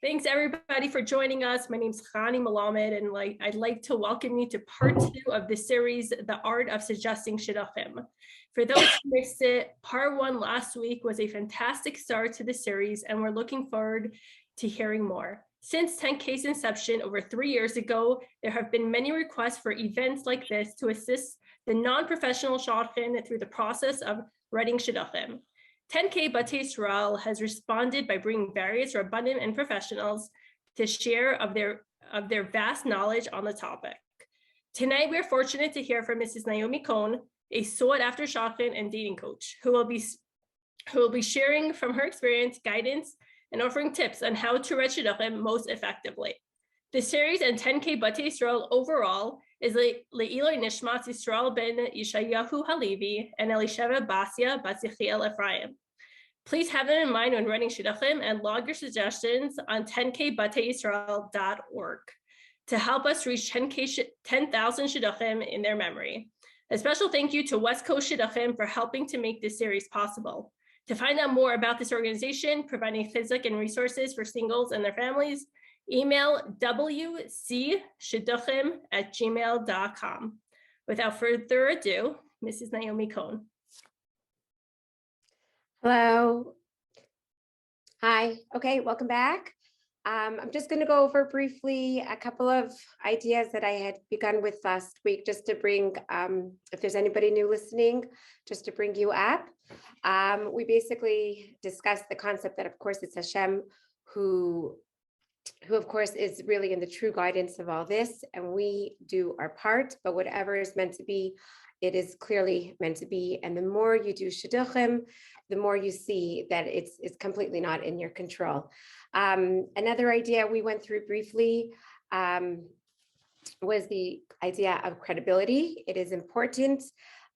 Thanks everybody for joining us. My name is Chani Malamed, and I'd like to welcome you to part 2 of the series, The Art of Suggesting Shidduchim. For those who missed it, part 1 last week was a fantastic start to the series, and we're looking forward to hearing more. Since 10K's inception over 3 years ago, there have been many requests for events like this to assist the non-professional shadchan through the process of writing Shidduchim. 10K Batei Yisrael has responded by bringing various rabbanim and professionals to share of their vast knowledge on the topic. Tonight, we're fortunate to hear from Mrs. Naomi Cohen, a sought-after shadchan and dating coach, who will be sharing from her experience, guidance, and offering tips on how to write shidduchim most effectively. The series and 10K Batei Yisrael overall is Le'iloi Nishmat Yisrael ben Yeshayahu Halevi and Elisheva Basia Bat Yechiel Ephraim. Please have them in mind when writing shidduchim and log your suggestions on 10kbateyisrael.org to help us reach 10,000 shidduchim in their memory. A special thank you to West Coast Shidduchim for helping to make this series possible. To find out more about this organization, providing chizuk and resources for singles and their families, email wcshidduchim@gmail.com. Without further ado, Mrs. Naomi Cohen. Hello. Hi. Okay, welcome back. I'm just going to go over briefly a couple of ideas that I had begun with last week, just to bring, if there's anybody new listening, just to bring you up. We basically discussed the concept that, of course, it's Hashem who of course is really in the true guidance of all this, and we do our part, but whatever is meant to be, it is clearly meant to be. And the more you do shidduchim, the more you see that it's completely not in your control. Another idea we went through briefly was the idea of credibility. It is important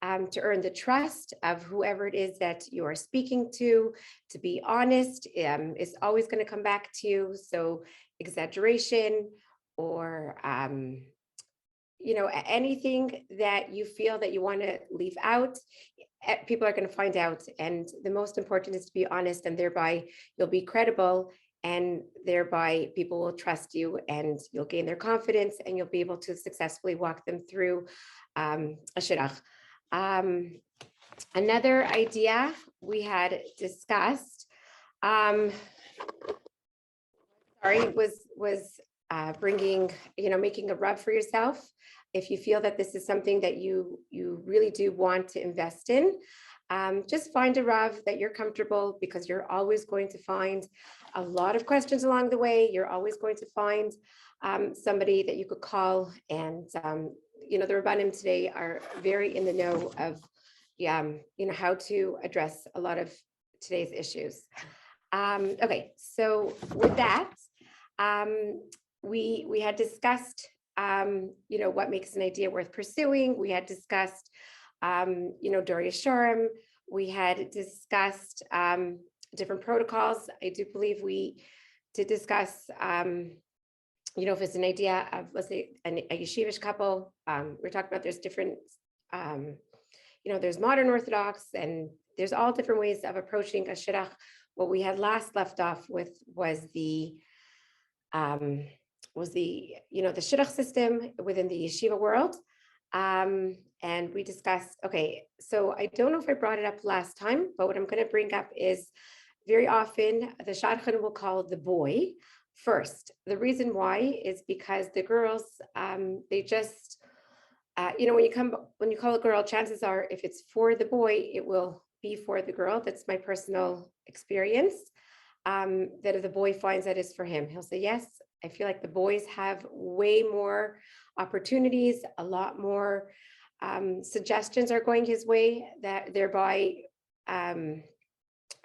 to earn the trust of whoever it is that you are speaking to be honest, is always going to come back to you. So exaggeration or, anything that you feel that you want to leave out, people are going to find out. And the most important is to be honest, and thereby you'll be credible, and thereby people will trust you, and you'll gain their confidence, and you'll be able to successfully walk them through a shidduch. Another idea we had discussed, was bringing, making a rub for yourself. If you feel that this is something that you really do want to invest in, just find a rav that you're comfortable, because you're always going to find a lot of questions along the way. You're always going to find somebody that you could call, and the rabbanim today are very in the know of how to address a lot of today's issues. Okay, so with that, we had discussed what makes an idea worth pursuing. We had discussed Dori Shurim. We had discussed different protocols. I do believe we did discuss if it's an idea of, let's say, a yeshivish couple. We're talking about there's different, there's modern Orthodox, and there's all different ways of approaching a shidduch. What we had last left off with was the shidduch system within the yeshiva world. And we discussed, okay, so I don't know if I brought it up last time, but what I'm going to bring up is very often the shadchan will call the boy first. The reason why is because the girls, they just, when you call a girl, chances are if it's for the boy, it will be for the girl. That's my personal experience. That if the boy finds that it's for him, he'll say, yes, I feel like the boys have way more opportunities, a lot more suggestions are going his way, that thereby I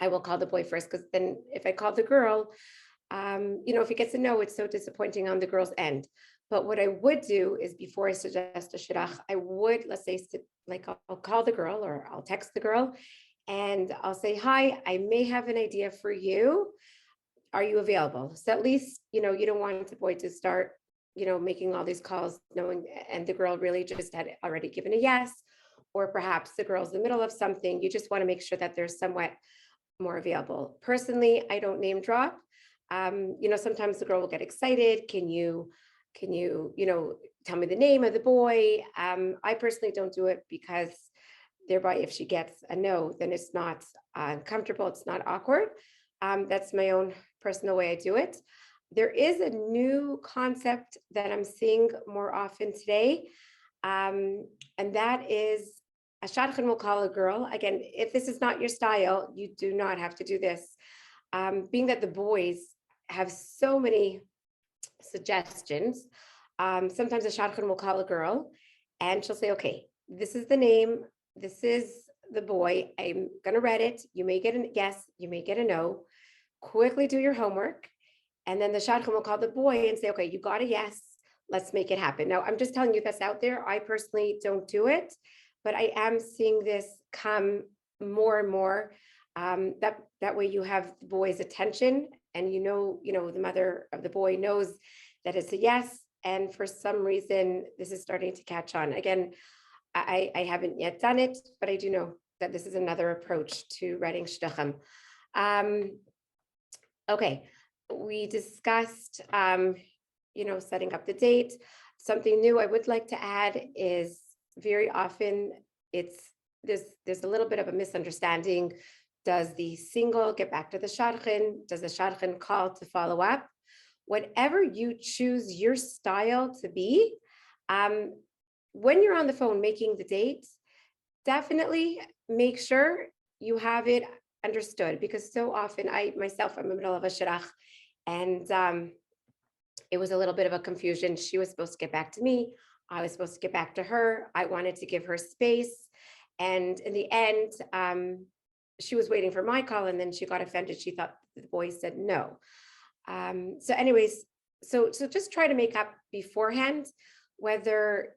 will call the boy first, because then if I call the girl, if he gets a no, it's so disappointing on the girl's end. But what I would do is, before I suggest a shidduch, I would, let's say, I'll call the girl, or I'll text the girl, and I'll say, hi, I may have an idea for you. Are you available? So at least, you don't want the boy to start, making all these calls, knowing, and the girl really just had already given a yes, or perhaps the girl's in the middle of something. You just want to make sure that there's somewhat more available. Personally, I don't name drop. Sometimes the girl will get excited. Can you tell me the name of the boy? I personally don't do it because thereby, if she gets a no, then it's not uncomfortable, it's not awkward. That's my own personal way I do it. There is a new concept that I'm seeing more often today, and that is a shadchan will call a girl. Again, if this is not your style, you do not have to do this. Being that the boys have so many suggestions, sometimes a shadchan will call a girl and she'll say, okay, this is the name, this is the boy, I'm gonna read it. You may get a yes, you may get a no. Quickly do your homework. And then the shadchan will call the boy and say, okay, you got a yes, let's make it happen. Now, I'm just telling you that's out there. I personally don't do it, but I am seeing this come more and more. That way you have the boy's attention, and the mother of the boy knows that it's a yes. And for some reason, this is starting to catch on. Again, I haven't yet done it, but I do know that this is another approach to writing shidduchim. Okay, we discussed, setting up the date. Something new I would like to add is very often there's a little bit of a misunderstanding. Does the single get back to the shadchan? Does the shadchan call to follow up? Whatever you choose your style to be, when you're on the phone making the date, definitely make sure you have it understood, because so often I'm in the middle of a shidduch, and it was a little bit of a confusion. She was supposed to get back to me. I was supposed to get back to her. I wanted to give her space. And in the end, she was waiting for my call, and then she got offended. She thought the boy said no. So anyways, so just try to make up beforehand whether,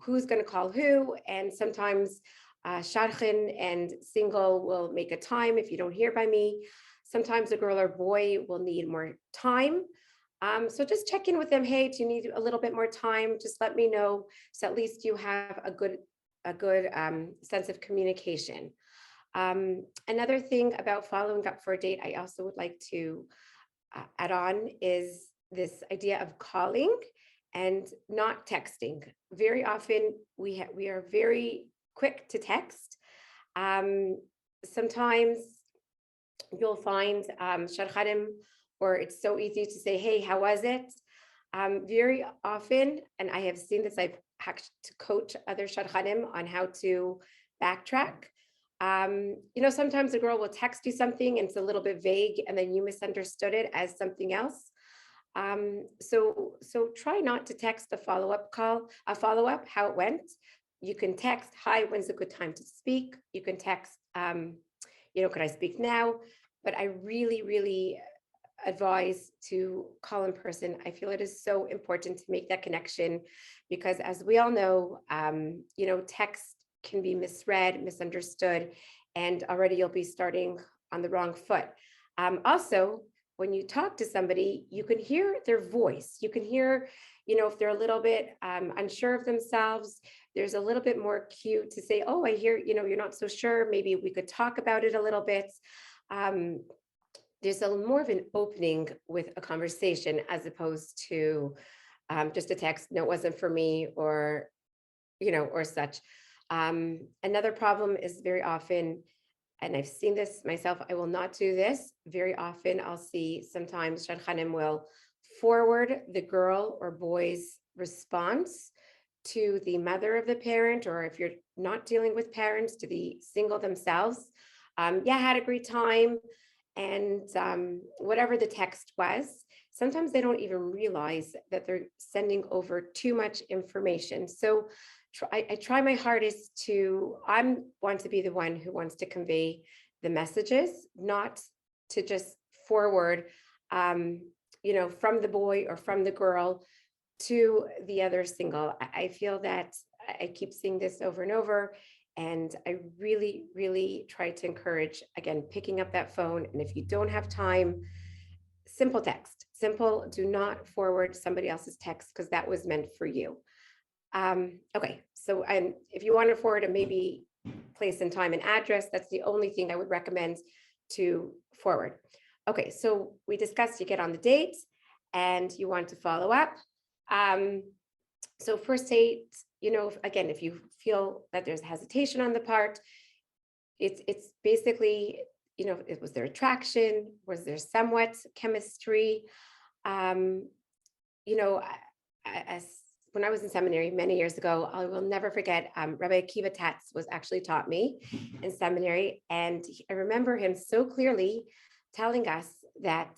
who's going to call who. And sometimes shadchan and single will make a time if you don't hear by me. Sometimes a girl or boy will need more time. So just check in with them. Hey, do you need a little bit more time? Just let me know. So at least you have a good sense of communication. Another thing about following up for a date, I also would like to add on is this idea of calling and not texting. Very often we are very quick to text. Sometimes you'll find shadchanim, or it's so easy to say, hey, how was it? Very often, and I have seen this, I've had to coach other shadchanim on how to backtrack. Sometimes a girl will text you something and it's a little bit vague, and then you misunderstood it as something else. So try not to text a follow-up, how it went. You can text, hi, when's a good time to speak? You can text, could I speak now? But I really, really advise to call in person. I feel it is so important to make that connection, because as we all know, text can be misread, misunderstood, and already you'll be starting on the wrong foot. Also, when you talk to somebody, you can hear their voice. You can hear, if they're a little bit unsure of themselves. There's a little bit more cue to say, oh, I hear, you're not so sure. Maybe we could talk about it a little bit. There's more of an opening with a conversation as opposed to just a text, no, it wasn't for me, or such. Another problem is very often, and I've seen this myself, I will not do this. Very often I'll see sometimes shadchanim will forward the girl or boy's response to the mother of the parent, or if you're not dealing with parents, to the single themselves. Yeah, had a great time. And whatever the text was, sometimes they don't even realize that they're sending over too much information. So I try my hardest I want to be the one who wants to convey the messages, not to just forward, from the boy or from the girl to the other single. I feel that I keep seeing this over and over. And I really, really try to encourage, again, picking up that phone. And if you don't have time, simple text, do not forward somebody else's text, because that was meant for you. Okay, so and if you want to forward it, maybe place and time and address, that's the only thing I would recommend to forward. Okay, so we discussed you get on the date and you want to follow up. Um, so first date, again, if you feel that there's hesitation on the part, it's basically, it was there attraction, was there somewhat chemistry? Um, as when I was in seminary many years ago, I will never forget. Rabbi Akiva Tatz was actually taught me in seminary, and I remember him so clearly telling us that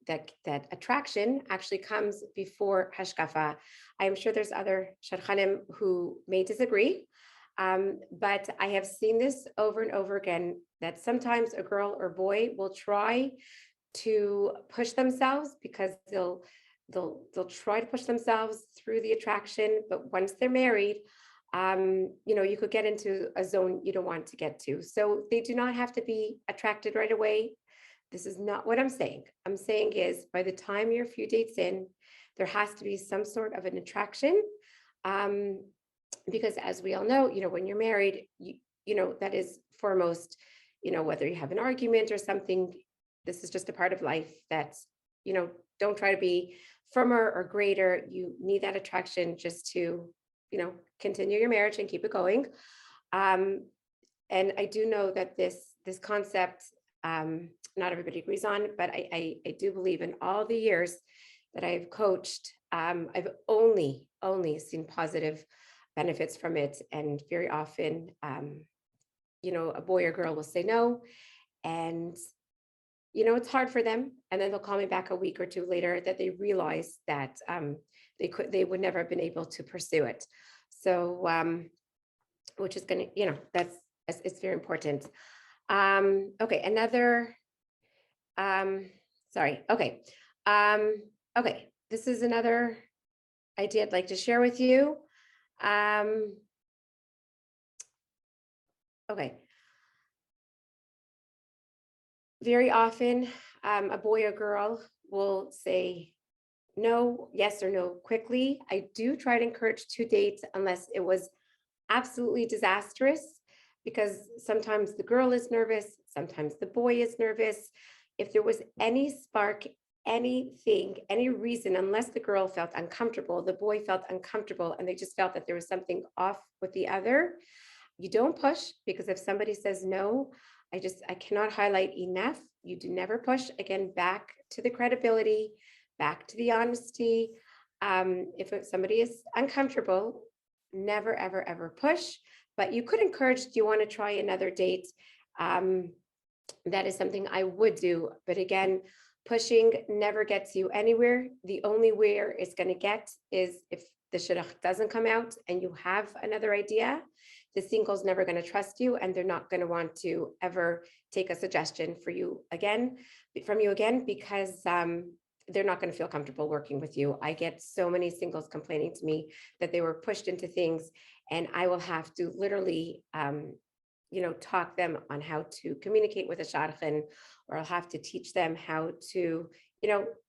that attraction actually comes before hashkafa. I am sure there's other shadchanim who may disagree, but I have seen this over and over again. That sometimes a girl or boy will try to push themselves because they'll try to push themselves through the attraction, but once they're married, you could get into a zone you don't want to get to. So they do not have to be attracted right away. This is not what I'm saying. I'm saying is by the time you're a few dates in, there has to be some sort of an attraction. Because as we all know, when you're married, that is foremost, whether you have an argument or something, this is just a part of life that, don't try to be firmer or greater. You need that attraction just to, continue your marriage and keep it going. And I do know that this concept, not everybody agrees on, but I do believe in all the years that I've coached, I've only seen positive benefits from it. And very often, a boy or girl will say no, and it's hard for them. And then they'll call me back a week or two later that they realize that they would never have been able to pursue it. So, which is going to, it's very important. Okay, another, sorry. Okay. Okay, this is another idea I'd like to share with you. Okay. Very often, a boy or girl will say no, yes or no quickly. I do try to encourage 2 dates unless it was absolutely disastrous, because sometimes the girl is nervous, sometimes the boy is nervous. If there was any spark, anything, any reason, unless the girl felt uncomfortable, the boy felt uncomfortable, and they just felt that there was something off with the other, you don't push, because if somebody says no, I cannot highlight enough. You do never push. Again, back to the credibility, back to the honesty. If somebody is uncomfortable, never, ever, ever push. But you could encourage, do you want to try another date? That is something I would do. But again, pushing never gets you anywhere. The only where it's going to get is if the shidduch doesn't come out and you have another idea. The single's never going to trust you, and they're not going to want to ever take a suggestion from you again, because they're not going to feel comfortable working with you. I get so many singles complaining to me that they were pushed into things, and I will have to literally, talk them on how to communicate with a shadchan, or I'll have to teach them how to,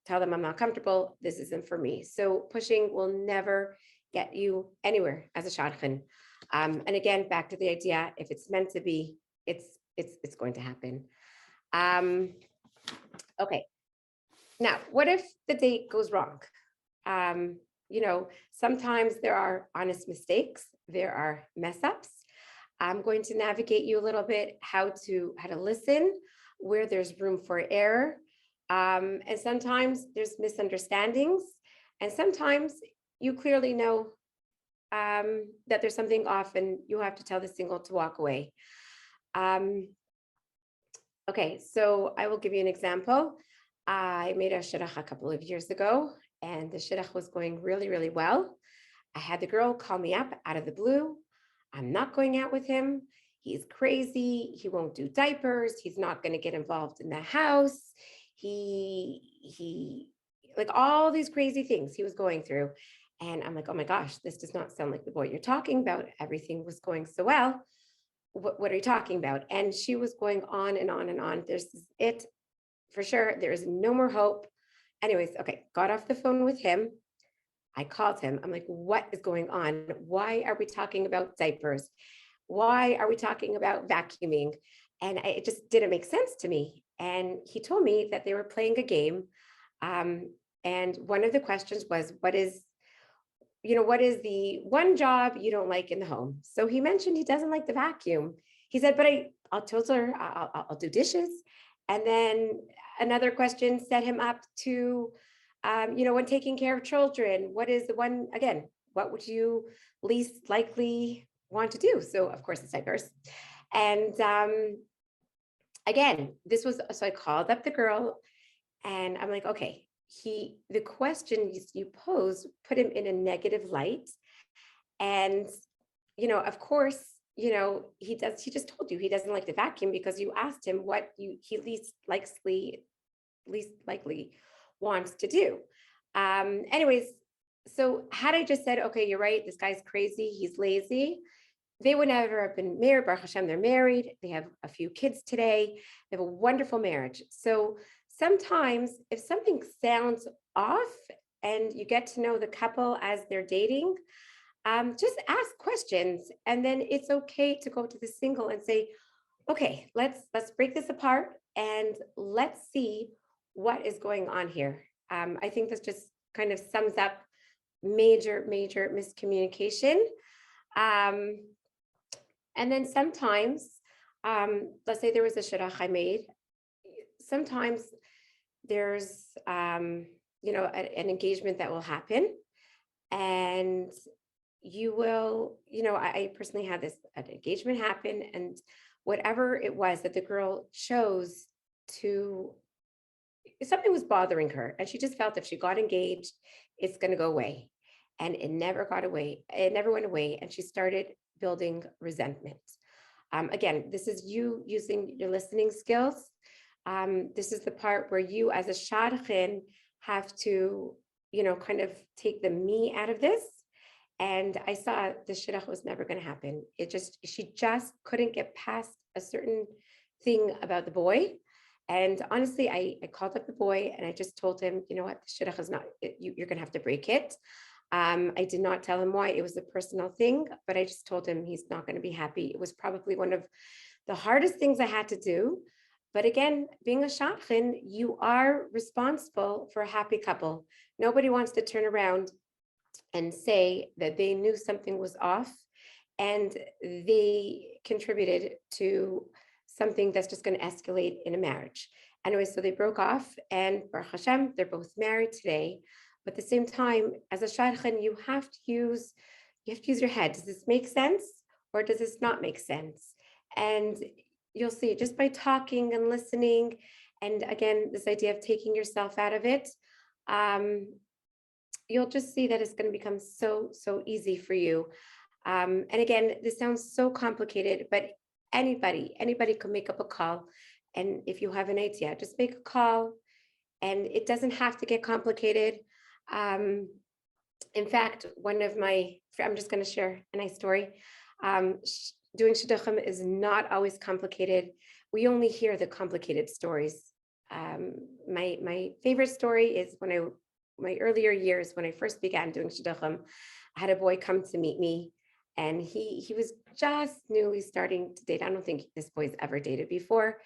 tell them I'm not comfortable. This isn't for me. So pushing will never get you anywhere as a shadchan. And again, back to the idea, if it's meant to be, it's going to happen. Okay. Now, what if the date goes wrong? Sometimes there are honest mistakes, there are mess ups. I'm going to navigate you a little bit how to listen, where there's room for error. And sometimes there's misunderstandings, and sometimes you clearly know that there's something off and you have to tell the single to walk away. Okay, so I will give you an example. I made a shidduch a couple of years ago, and the shidduch was going really, really well. I had the girl call me up out of the blue. I'm not going out with him. He's crazy. He won't do diapers. He's not going to get involved in the house. He like all these crazy things he was going through. And I'm like, oh my gosh, this does not sound like the boy you're talking about. Everything was going so well. What are you talking about? And she was going on and on and on. This is it for sure. There is no more hope. Anyways, okay, got off the phone with him. I called him. I'm like, what is going on? Why are we talking about diapers? Why are we talking about vacuuming? And it just didn't make sense to me. and he told me that they were playing a game. And one of the questions was, what is the one job you don't like in the home? So he mentioned he doesn't like the vacuum. He said, but I'll tell her I'll do dishes. And then another question set him up to, when taking care of children, what is the one, again, what would you least likely want to do? So of course it's diapers. And again, so I called up the girl and I'm like, okay, the question you posed put him in a negative light. And, of course, he just told you he doesn't like the vacuum because you asked him what he least likely wants to do. Anyways, so had I just said, okay, you're right, this guy's crazy, he's lazy, they would never have been married. Baruch Hashem, they're married. They have a few kids today. They have a wonderful marriage. So sometimes if something sounds off and you get to know the couple as they're dating, just ask questions. And then it's okay to go to the single and say, okay, let's break this apart and let's see what is going on here. I think this just kind of sums up major miscommunication. And then sometimes, let's say there was a shidduch I made. Sometimes there's, an engagement that will happen, and you will, I personally had an engagement happen, and whatever it was that the girl chose to, something was bothering her, and she just felt if she got engaged, it's going to go away, and it never got away. It never went away, and she started building resentment. Again, this is you using your listening skills. This is the part where you as a shadchan have to, kind of take the me out of this. And I saw the shidduch was never going to happen. She just couldn't get past a certain thing about the boy. And honestly, I called up the boy and I just told him, you know what, the shidduch is not, you're going to have to break it. I did not tell him why. It was a personal thing, but I just told him he's not going to be happy. It was probably one of the hardest things I had to do. But again, being a shadchan, you are responsible for a happy couple. Nobody wants to turn around and say that they knew something was off and they contributed to something that's just going to escalate in a marriage. Anyway, so they broke off, and Baruch Hashem, they're both married today. But at the same time, as a shadchan, you have to use your head. Does this make sense or does this not make sense? And you'll see just by talking and listening, and again, this idea of taking yourself out of it, you'll just see that it's going to become so easy for you. And again, this sounds so complicated, but anybody can make up a call. And if you have an idea, just make a call, and it doesn't have to get complicated. In fact, I'm just going to share a nice story. Doing shidduchim is not always complicated. We only hear the complicated stories. My favorite story is my earlier years when I first began doing shidduchim. I had a boy come to meet me, and he was just newly starting to date. I don't think this boy's ever dated before.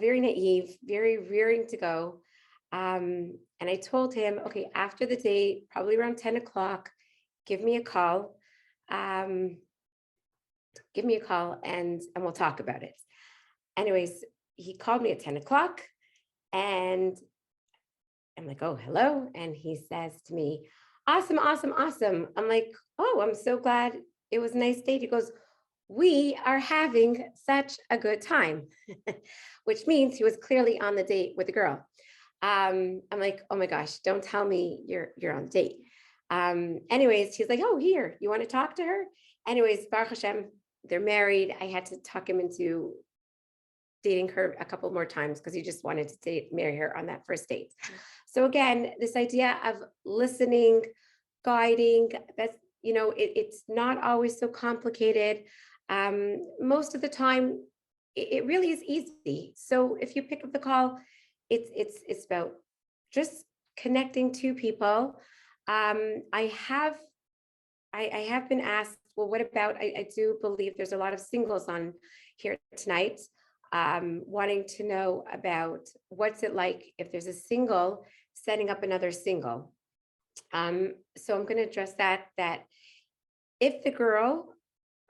Very naive, very rearing to go. And I told him, okay, after the date, probably around 10 o'clock, give me a call. Give me a call and we'll talk about it. Anyways, he called me at 10 o'clock and I'm like, oh, hello. And he says to me, awesome. I'm like, oh, I'm so glad it was a nice date. He goes, we are having such a good time, which means he was clearly on the date with the girl. I'm like, oh my gosh, don't tell me you're on a date. Anyways, he's like, oh, here, you want to talk to her? Anyways, Baruch Hashem, they're married. I had to talk him into dating her a couple more times because he just wanted to marry her on that first date. So again, this idea of listening, guiding, that's, it's not always so complicated. Most of the time, it really is easy. So if you pick up the call, it's about just connecting two people. I have been asked, well, what about, I do believe there's a lot of singles on here tonight. wanting to know about what's it like if there's a single setting up another single. So I'm going to address that if the girl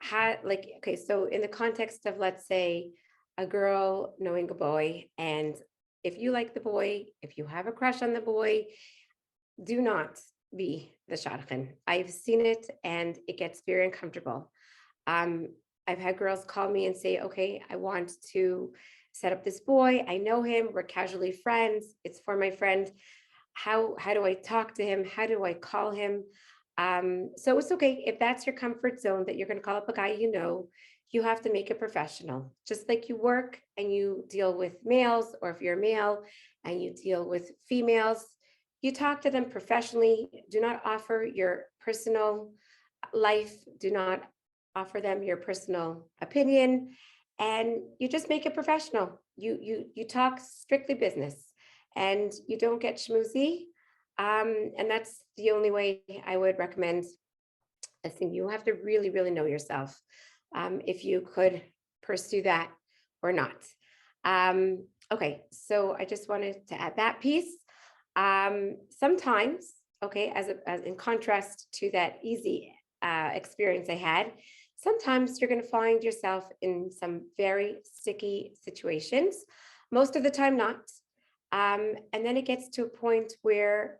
had okay, so in the context of, let's say, a girl knowing a boy, and if you like the boy, if you have a crush on the boy, do not be the shadchan. I've seen it and it gets very uncomfortable. Um, I've had girls call me and say, okay, I want to set up this boy. I know him. We're casually friends. It's for my friend. How do I talk to him? How do I call him? So it's okay if that's your comfort zone, that you're going to call up a guy you have to make it professional. Just like you work and you deal with males, or if you're a male and you deal with females, you talk to them professionally. Do not offer your personal life. Do not offer them your personal opinion, and you just make it professional. You talk strictly business, and you don't get schmoozy. And that's the only way I would recommend. I think you have to really, really know yourself, if you could pursue that or not. Okay, so I just wanted to add that piece. Sometimes, okay, as in contrast to that easy experience I had, sometimes you're going to find yourself in some very sticky situations. Most of the time, not. And then it gets to a point where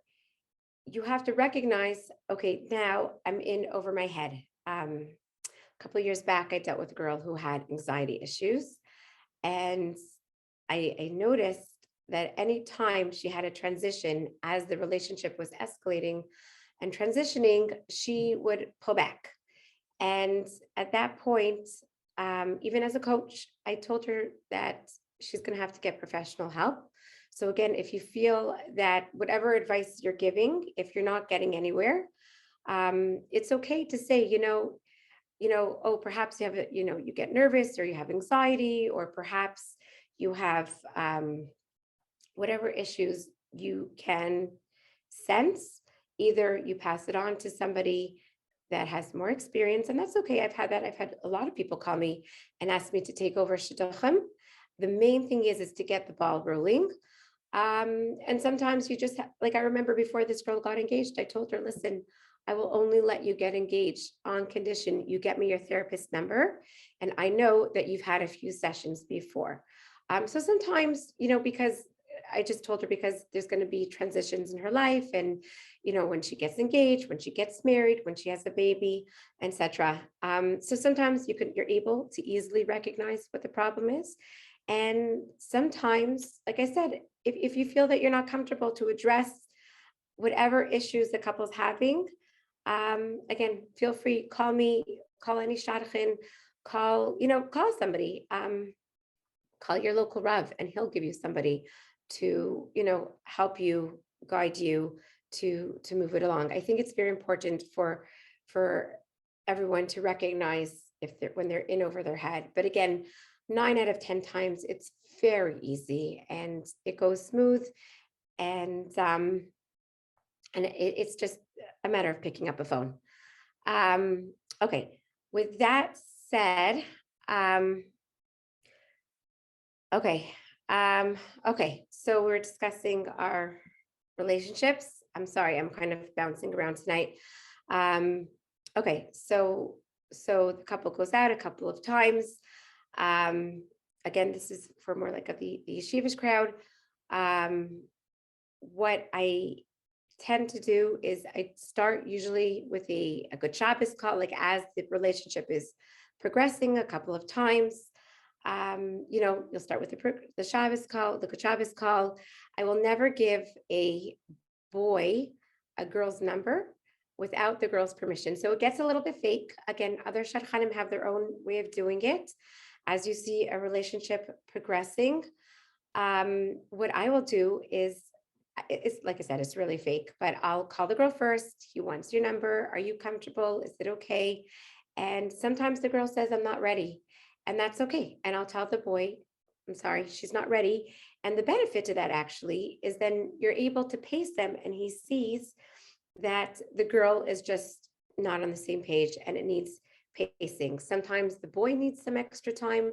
you have to recognize, okay, now I'm in over my head. A couple of years back, I dealt with a girl who had anxiety issues, and I noticed that anytime she had a transition, as the relationship was escalating and transitioning, she would pull back. And at that point, even as a coach, I told her that she's going to have to get professional help. So again, if you feel that whatever advice you're giving, if you're not getting anywhere, it's okay to say, oh, perhaps you have, you get nervous, or you have anxiety, or perhaps you have whatever issues you can sense. Either you pass it on to somebody that has more experience, and that's okay. I've had that. I've had a lot of people call me and ask me to take over shidduchim. The main thing is to get the ball rolling. And sometimes you just like I remember before this girl got engaged, I told her, listen, I will only let you get engaged on condition you get me your therapist number. And I know that you've had a few sessions before. So sometimes, because I just told her, because there's going to be transitions in her life, and when she gets engaged, when she gets married, when she has a baby, etc. So sometimes you're able to easily recognize what the problem is. And sometimes, like I said, if you feel that you're not comfortable to address whatever issues the couple's having, again, feel free, call me, call any shadchan, call somebody, call your local Rav, and he'll give you somebody to, help you, guide you to move it along. I think it's very important for everyone to recognize when they're in over their head. But again, 9 out of 10 times, it's very easy and it goes smooth. And it's just a matter of picking up a phone. Okay, with that said, okay, so we're discussing our relationships. I'm sorry, I'm kind of bouncing around tonight. Okay, so the couple goes out a couple of times. Again, this is for more like the yeshivish crowd. What I tend to do is I start usually with a good Shabbos call, like as the relationship is progressing a couple of times. You'll start with the Shabbos call, the good Shabbos call. I will never give a boy a girl's number without the girl's permission. So it gets a little bit fake. Again, other shadchanim have their own way of doing it. As you see a relationship progressing, what I will do is, it's like I said, it's really fake, but I'll call the girl first. He wants your number. Are you comfortable? Is it okay? And sometimes the girl says, I'm not ready. And that's okay. And I'll tell the boy, I'm sorry, she's not ready. And the benefit to that actually is then you're able to pace them, and he sees that the girl is just not on the same page and it needs pacing. Sometimes the boy needs some extra time.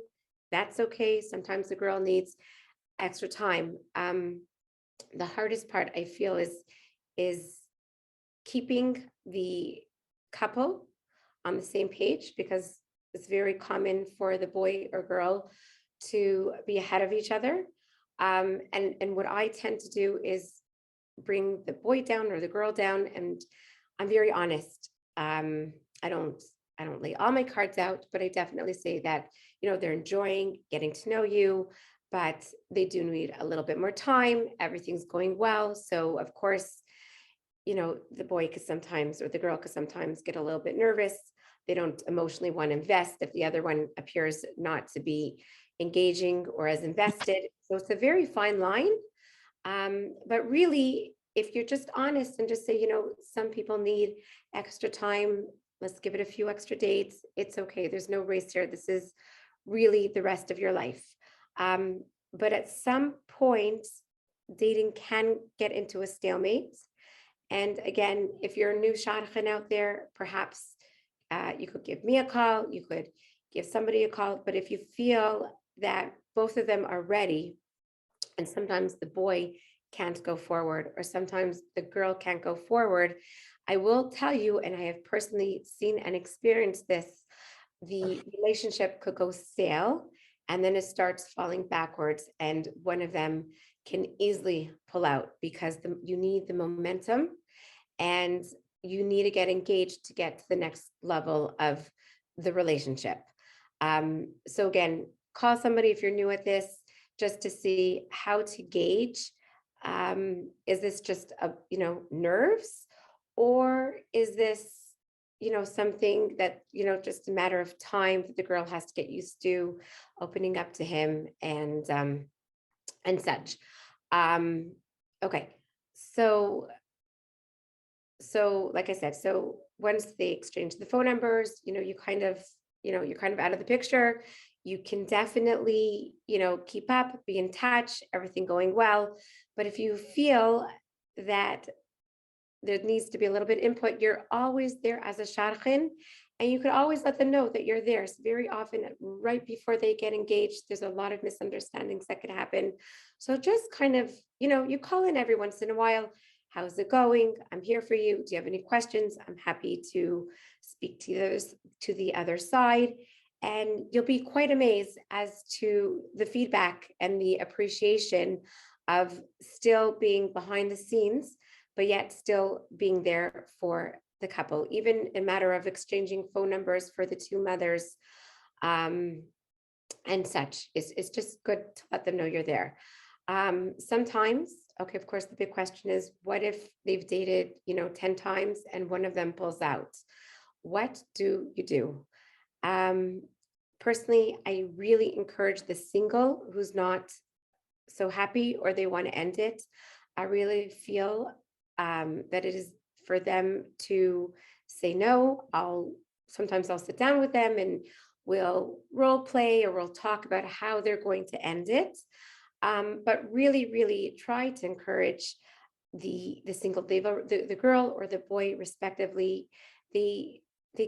That's okay. Sometimes the girl needs extra time. The hardest part I feel is keeping the couple on the same page, because it's very common for the boy or girl to be ahead of each other. And what I tend to do is bring the boy down or the girl down, and I'm very honest. I don't I don't lay all my cards out, but I definitely say that, they're enjoying getting to know you, but they do need a little bit more time. Everything's going well. So of course, the boy could sometimes, or the girl could sometimes get a little bit nervous. They don't emotionally want to invest if the other one appears not to be engaging or as invested. So it's a very fine line. But really, if you're just honest and just say, some people need extra time, let's give it a few extra dates. It's okay. There's no race here. This is really the rest of your life. But at some point, dating can get into a stalemate. And again, if you're a new shadchan out there, perhaps you could give me a call, you could give somebody a call. But if you feel that both of them are ready, and sometimes the boy can't go forward, or sometimes the girl can't go forward, I will tell you, and I have personally seen and experienced this, the relationship could go stale, and then it starts falling backwards, and one of them can easily pull out, because you need the momentum, and you need to get engaged to get to the next level of the relationship. So again, call somebody if you're new at this, just to see how to gauge, is this just nerves, or is this something that just a matter of time that the girl has to get used to opening up to him, and such. Okay, so like I said, so once they exchange the phone numbers, you're kind of out of the picture. You can definitely, keep up, be in touch, everything going well. But if you feel that there needs to be a little bit of input, you're always there as a shadchan, and you could always let them know that you're there. So very often, right before they get engaged, there's a lot of misunderstandings that could happen. So just kind of, you call in every once in a while. How's it going? I'm here for you. Do you have any questions? I'm happy to speak to the other side. And you'll be quite amazed as to the feedback and the appreciation of still being behind the scenes, but yet still being there for the couple, even a matter of exchanging phone numbers for the two mothers, and such. It's just good to let them know you're there. Sometimes, okay, of course, the big question is, what if they've dated, 10 times and one of them pulls out? What do you do? Personally, I really encourage the single who's not so happy, or they want to end it. I really feel that it is for them to say no. Sometimes I'll sit down with them and we'll role play, or we'll talk about how they're going to end it. But really, really try to encourage the single, the girl or the boy respectively. They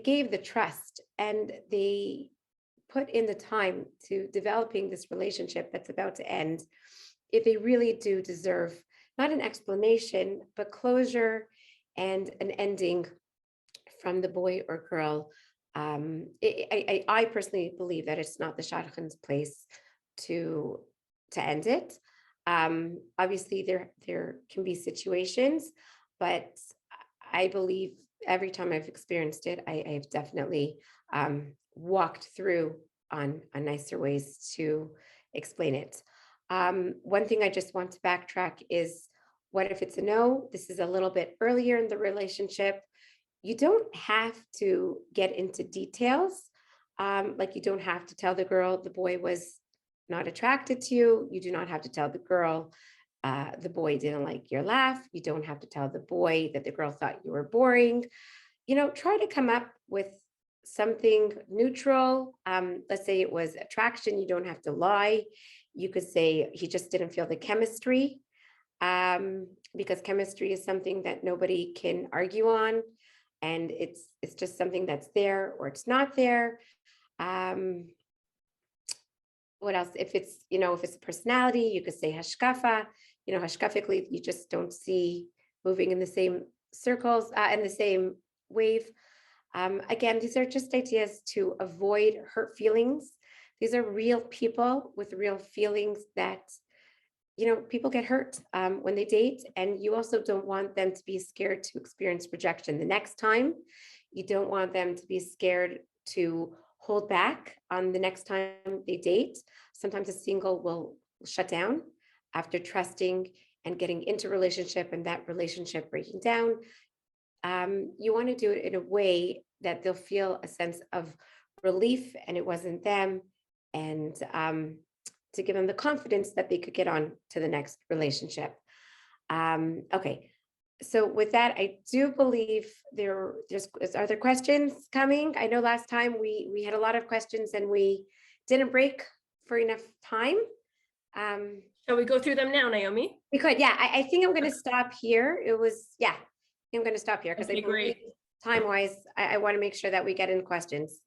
gave the trust, and they put in the time to developing this relationship that's about to end. If they really do deserve not an explanation, but closure and an ending from the boy or girl. I personally believe that it's not the shadchan's place to end it. Obviously, there can be situations, but I believe every time I've experienced it, I've definitely walked through on nicer ways to explain it. One thing I just want to backtrack is, what if it's a no? This is a little bit earlier in the relationship. You don't have to get into details. Like, you don't have to tell the girl the boy was not attracted to you. You do not have to tell the girl the boy didn't like your laugh. You don't have to tell the boy that the girl thought you were boring. Try to come up with something neutral. Let's say it was attraction. You don't have to lie. You could say he just didn't feel the chemistry, because chemistry is something that nobody can argue on, and it's just something that's there or it's not there. what else? If it's, if it's a personality, you could say hashkafa. Hashkafically, you just don't see moving in the same circles, in the same wave. Again, these are just ideas to avoid hurt feelings. These are real people with real feelings that, people get hurt when they date, and you also don't want them to be scared to experience rejection the next time. You don't want them to be scared to hold back on the next time they date. Sometimes a single will shut down after trusting and getting into relationship and that relationship breaking down. You want to do it in a way that they'll feel a sense of relief and it wasn't them, and to give them the confidence that they could get on to the next relationship. Okay, so with that, I do believe there's are there questions coming? I know last time we had a lot of questions and we didn't break for enough time. Shall we go through them now, Naomi? We could, yeah. I think I'm going to stop here. I'm going to stop here because Okay, great. Time-wise, I want to make sure that we get in questions.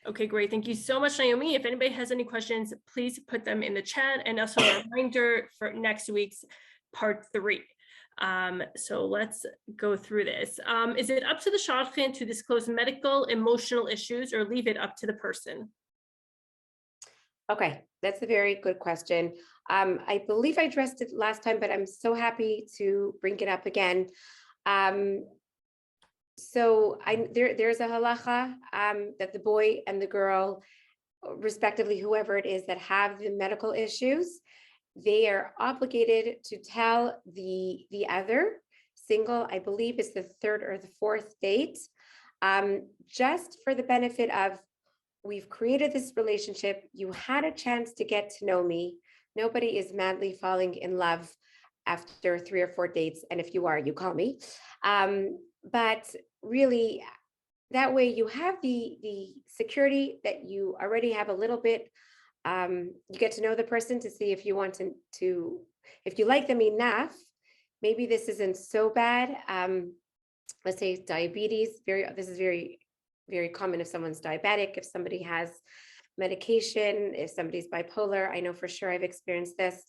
Okay, great. Thank you so much, Naomi. If anybody has any questions, please put them in the chat, and also a reminder for next week's part 3. So let's go through this. Is it up to the shadchan to disclose medical, emotional issues, or leave it up to the person? Okay, that's a very good question. I believe I addressed it last time, but I'm so happy to bring it up again. So there's a halacha that the boy and the girl, respectively, whoever it is that have the medical issues, they are obligated to tell the other single, I believe it's the 3rd or the 4th date, just for the benefit of, we've created this relationship. You had a chance to get to know me. Nobody is madly falling in love after 3 or 4 dates. And if you are, you call me. But really, that way you have the security that you already have a little bit. You get to know the person to see if you want to if you like them enough. Maybe this isn't so bad. Let's say diabetes. This is very, very common if someone's diabetic, if somebody has medication, if somebody's bipolar. I know for sure I've experienced this.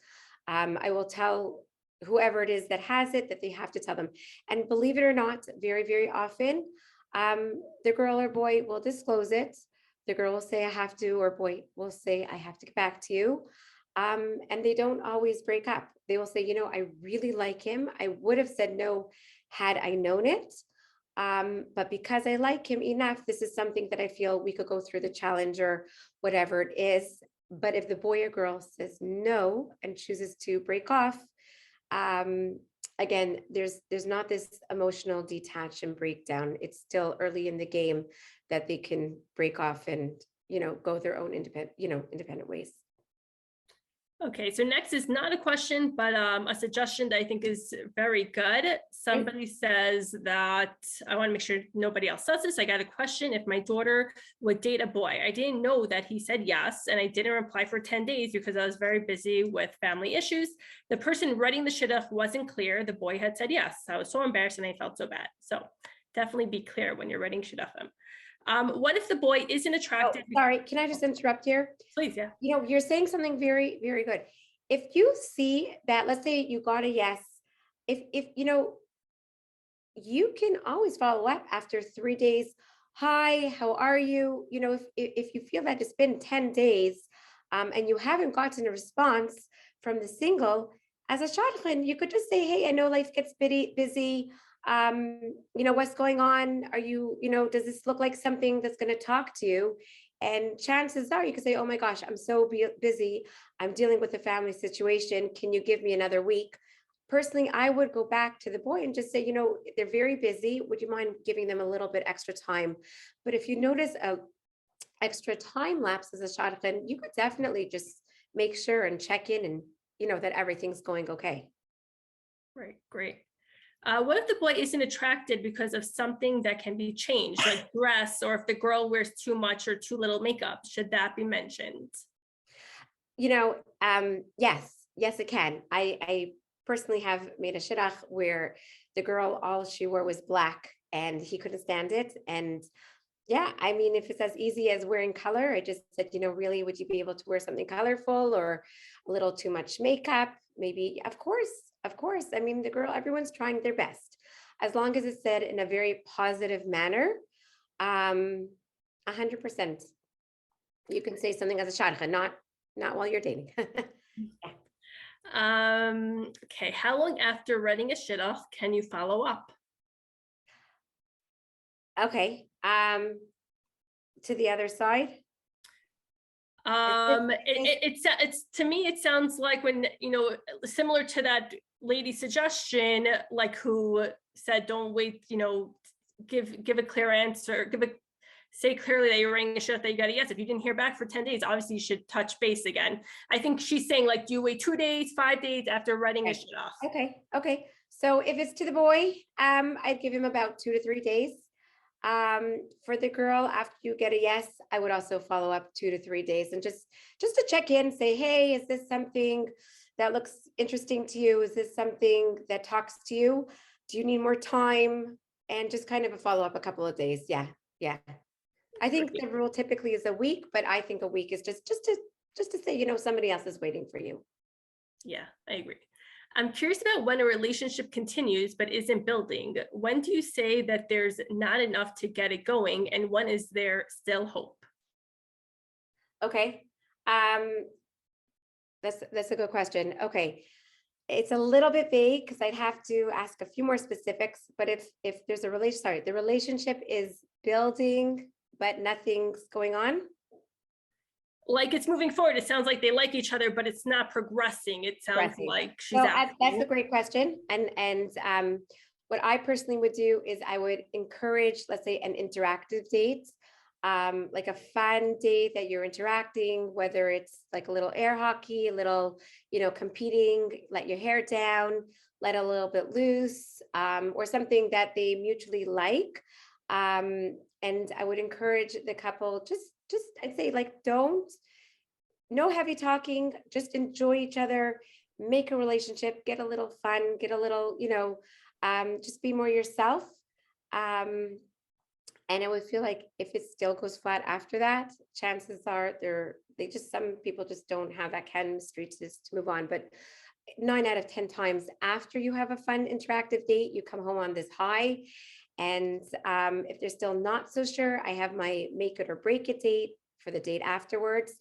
I will tell whoever it is that has it that they have to tell them. And believe it or not, very, very often, the girl or boy will disclose it. The girl will say, I have to, or boy will say, I have to get back to you. And they don't always break up. They will say, I really like him. I would have said no had I known it. But because I like him enough, this is something that I feel we could go through the challenge or whatever it is. But if the boy or girl says no and chooses to break off, again, there's not this emotional detach and breakdown. It's still early in the game that they can break off and, go their own independent ways. Okay, so next is not a question, but a suggestion that I think is very good. Somebody says that, I want to make sure nobody else says this. I got a question: if my daughter would date a boy. I didn't know that he said yes, and I didn't reply for 10 days because I was very busy with family issues. The person writing the shidduch wasn't clear. The boy had said yes. I was so embarrassed and I felt so bad. So definitely be clear when you're writing shidduchim. What if the boy isn't attracted? Oh, sorry, can I just interrupt here? Please, yeah. You're saying something very, very good. If you see that, let's say you got a yes, if you can always follow up after 3 days. Hi, how are you? If you feel that it's been 10 days and you haven't gotten a response from the single, as a shadchan, you could just say, hey, I know life gets busy. What's going on? Are you, does this look like something that's going to talk to you? And chances are you could say, oh my gosh, I'm so busy. I'm dealing with a family situation. Can you give me another week? Personally, I would go back to the boy and just say, they're very busy. Would you mind giving them a little bit extra time? But if you notice a extra time lapse as a shadchan, you could definitely just make sure and check in and, that everything's going okay. Right, great. What if the boy isn't attracted because of something that can be changed, like dress, or if the girl wears too much or too little makeup? Should that be mentioned? Yes, it can. I personally have made a shidduch where the girl, all she wore was black and he couldn't stand it. And, Yeah, I mean, if it's as easy as wearing color, I just said, really, would you be able to wear something colorful or a little too much makeup? Maybe, of course, of course. I mean, everyone's trying their best. As long as it's said in a very positive manner, 100%. You can say something as a shadchan, not while you're dating. Okay, how long after writing a shidduch can you follow up? Okay. To the other side. It's to me, it sounds like when, similar to that lady suggestion, like who said, don't wait, give a clear answer, say clearly that you're writing a shidduch that you got a yes. If you didn't hear back for 10 days, obviously you should touch base again. I think she's saying, like, do you wait 2 days, 5 days after writing a shidduch? Okay. So if it's to the boy, I'd give him about 2 to 3 days. For the girl, after you get a yes, I would also follow up 2 to 3 days and just to check in, say, hey, is this something that looks interesting to you? Is this something that talks to you? Do you need more time? And just kind of a follow up a couple of days. Yeah. I think the rule typically is a week, but I think a week is just to say, somebody else is waiting for you. Yeah, I agree. I'm curious about when a relationship continues but isn't building. When do you say that there's not enough to get it going, and when is there still hope? Okay. That's a good question. Okay. It's a little bit vague because I'd have to ask a few more specifics, but if there's a the relationship is building, but nothing's going on. Like it's moving forward. It sounds like they like each other, but it's not progressing. It sounds like she's out. That's a great question. And what I personally would do is I would encourage, let's say, an interactive date, like a fun date that you're interacting, whether it's like a little air hockey, a little, competing, let your hair down, let a little bit loose, or something that they mutually like. And I would encourage the couple, just I'd say, like, no heavy talking, just enjoy each other, make a relationship, get a little fun, get a little, just be more yourself. And I would feel like if it still goes flat after that, chances are some people just don't have that chemistry to move on. But 9 out of 10 times after you have a fun interactive date, you come home on this high. And if they're still not so sure, I have my make it or break it date for the date afterwards.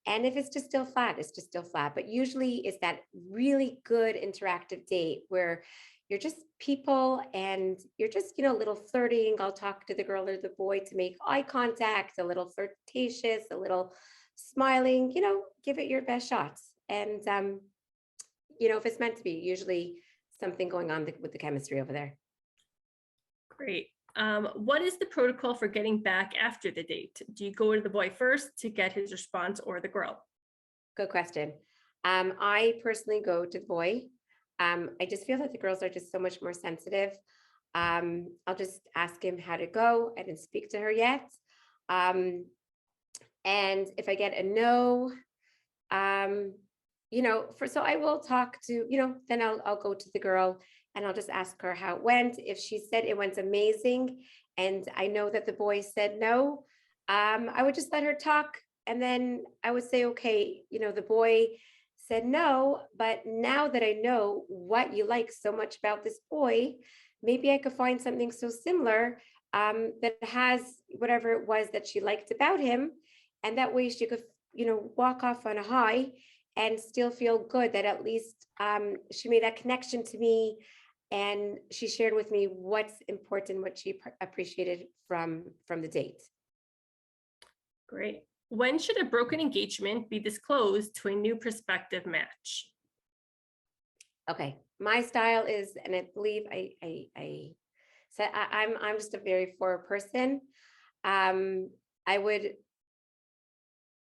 And if it's just still flat, it's just still flat. But usually it's that really good interactive date where you're just people and you're just, a little flirting. I'll talk to the girl or the boy to make eye contact, a little flirtatious, a little smiling, give it your best shots. And, if it's meant to be, usually something going on with the chemistry over there. Great. What is the protocol for getting back after the date? Do you go to the boy first to get his response or the girl? Good question. I personally go to the boy. I just feel that the girls are just so much more sensitive. I'll just ask him how to go. I didn't speak to her yet. And if I get a no, so I will talk to, then I'll go to the girl and I'll just ask her how it went. If she said it went amazing and I know that the boy said no, I would just let her talk. And then I would say, okay, the boy said no, but now that I know what you like so much about this boy, maybe I could find something so similar that has whatever it was that she liked about him. And that way she could, walk off on a high and still feel good that at least she made that connection to me and she shared with me what's important, what she appreciated from the date. Great. When should a broken engagement be disclosed to a new prospective match? Okay, my style is, and I believe I'm just a very for person. I would.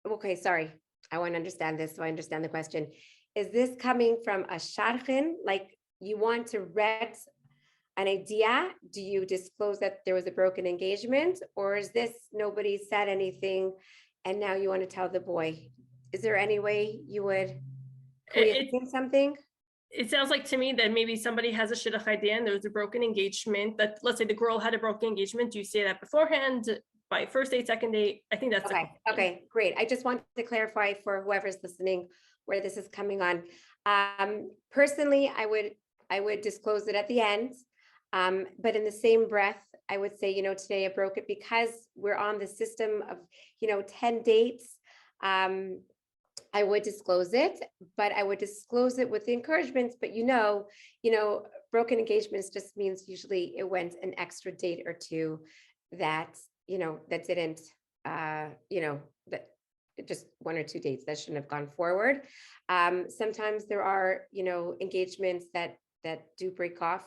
Okay, sorry. I want to understand this, so I understand the question. Is this coming from a shadchan, like you want to read an idea? Do you disclose that there was a broken engagement, or is this nobody said anything and now you want to tell the boy? Is there any way you would create something? It sounds like to me that maybe somebody has a shidduch idea and there's a broken engagement, that let's say the girl had a broken engagement. Do you say that beforehand? fine. First date, second date, I think that's Okay, okay, great. I just wanted to clarify for whoever's listening where this is coming on. Personally, I would disclose it at the end. But in the same breath, I would say, today I broke it because we're on the system of, 10 dates. I would disclose it, but I would disclose it with the encouragements. But broken engagements just means usually it went an extra date or two that that didn't that just one or two dates that shouldn't have gone forward. Sometimes there are engagements that do break off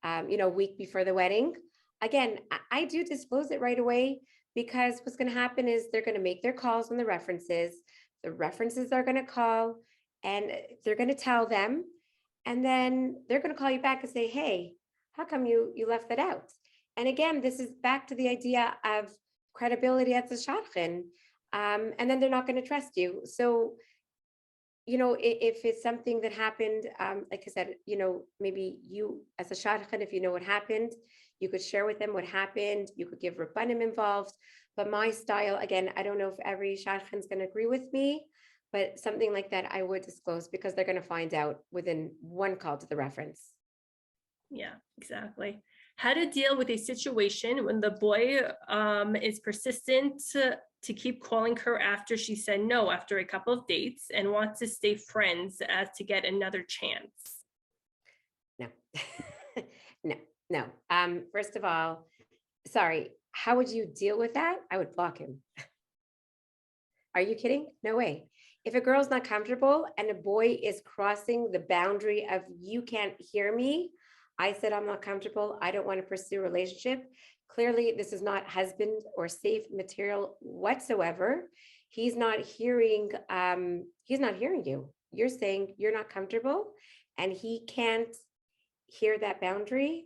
a week before the wedding. Again, I do disclose it right away because what's going to happen is they're going to make their calls on the references. The references are going to call and they're going to tell them, and then they're going to call you back and say, hey, how come you left that out? And again, this is back to the idea of credibility as a shadchan, and then they're not going to trust you. So, if it's something that happened, like I said, maybe you as a shadchan, if you know what happened, you could share with them what happened. You could give rabbanim involved. But my style, again, I don't know if every shadchan is going to agree with me, but something like that I would disclose because they're going to find out within one call to the reference. Yeah, exactly. How to deal with a situation when the boy is persistent to keep calling her after she said no after a couple of dates and wants to stay friends as to get another chance? No, no. First of all, sorry, how would you deal with that? I would block him. Are you kidding? No way. If a girl's not comfortable and a boy is crossing the boundary of you can't hear me, I said I'm not comfortable, I don't want to pursue a relationship. Clearly, this is not husband or safe material whatsoever. He's not hearing you. You're saying you're not comfortable and he can't hear that boundary.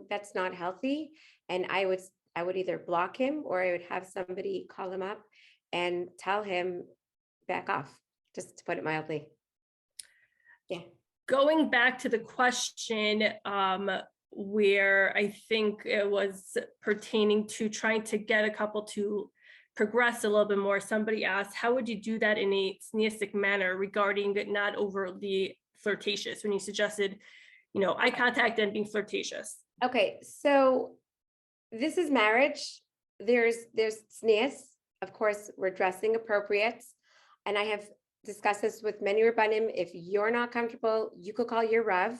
That's not healthy. And I would either block him or I would have somebody call him up and tell him back off, just to put it mildly. Yeah. Going back to the question where I think it was pertaining to trying to get a couple to progress a little bit more, somebody asked, how would you do that in a sneistic manner regarding not overly flirtatious when you suggested, eye contact and being flirtatious? Okay, so this is marriage. There's sneis. Of course, we're dressing appropriate. And I have discussed this with many rabbanim. If you're not comfortable, you could call your rav.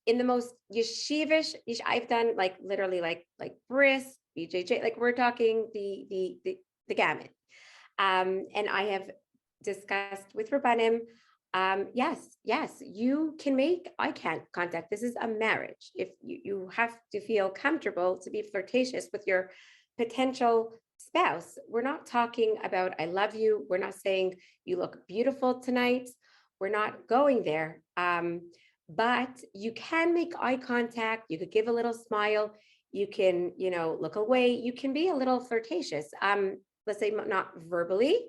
In the most yeshivish, I've done literally like bris, BJJ, like we're talking the gamut. And I have discussed with rabbanim. Yes, you can make eye contact. This is a marriage. If you have to feel comfortable to be flirtatious with your potential spouse. We're not talking about I love you. We're not saying you look beautiful tonight. We're not going there. But you can make eye contact. You could give a little smile. You can, look away. You can be a little flirtatious. Let's say not verbally,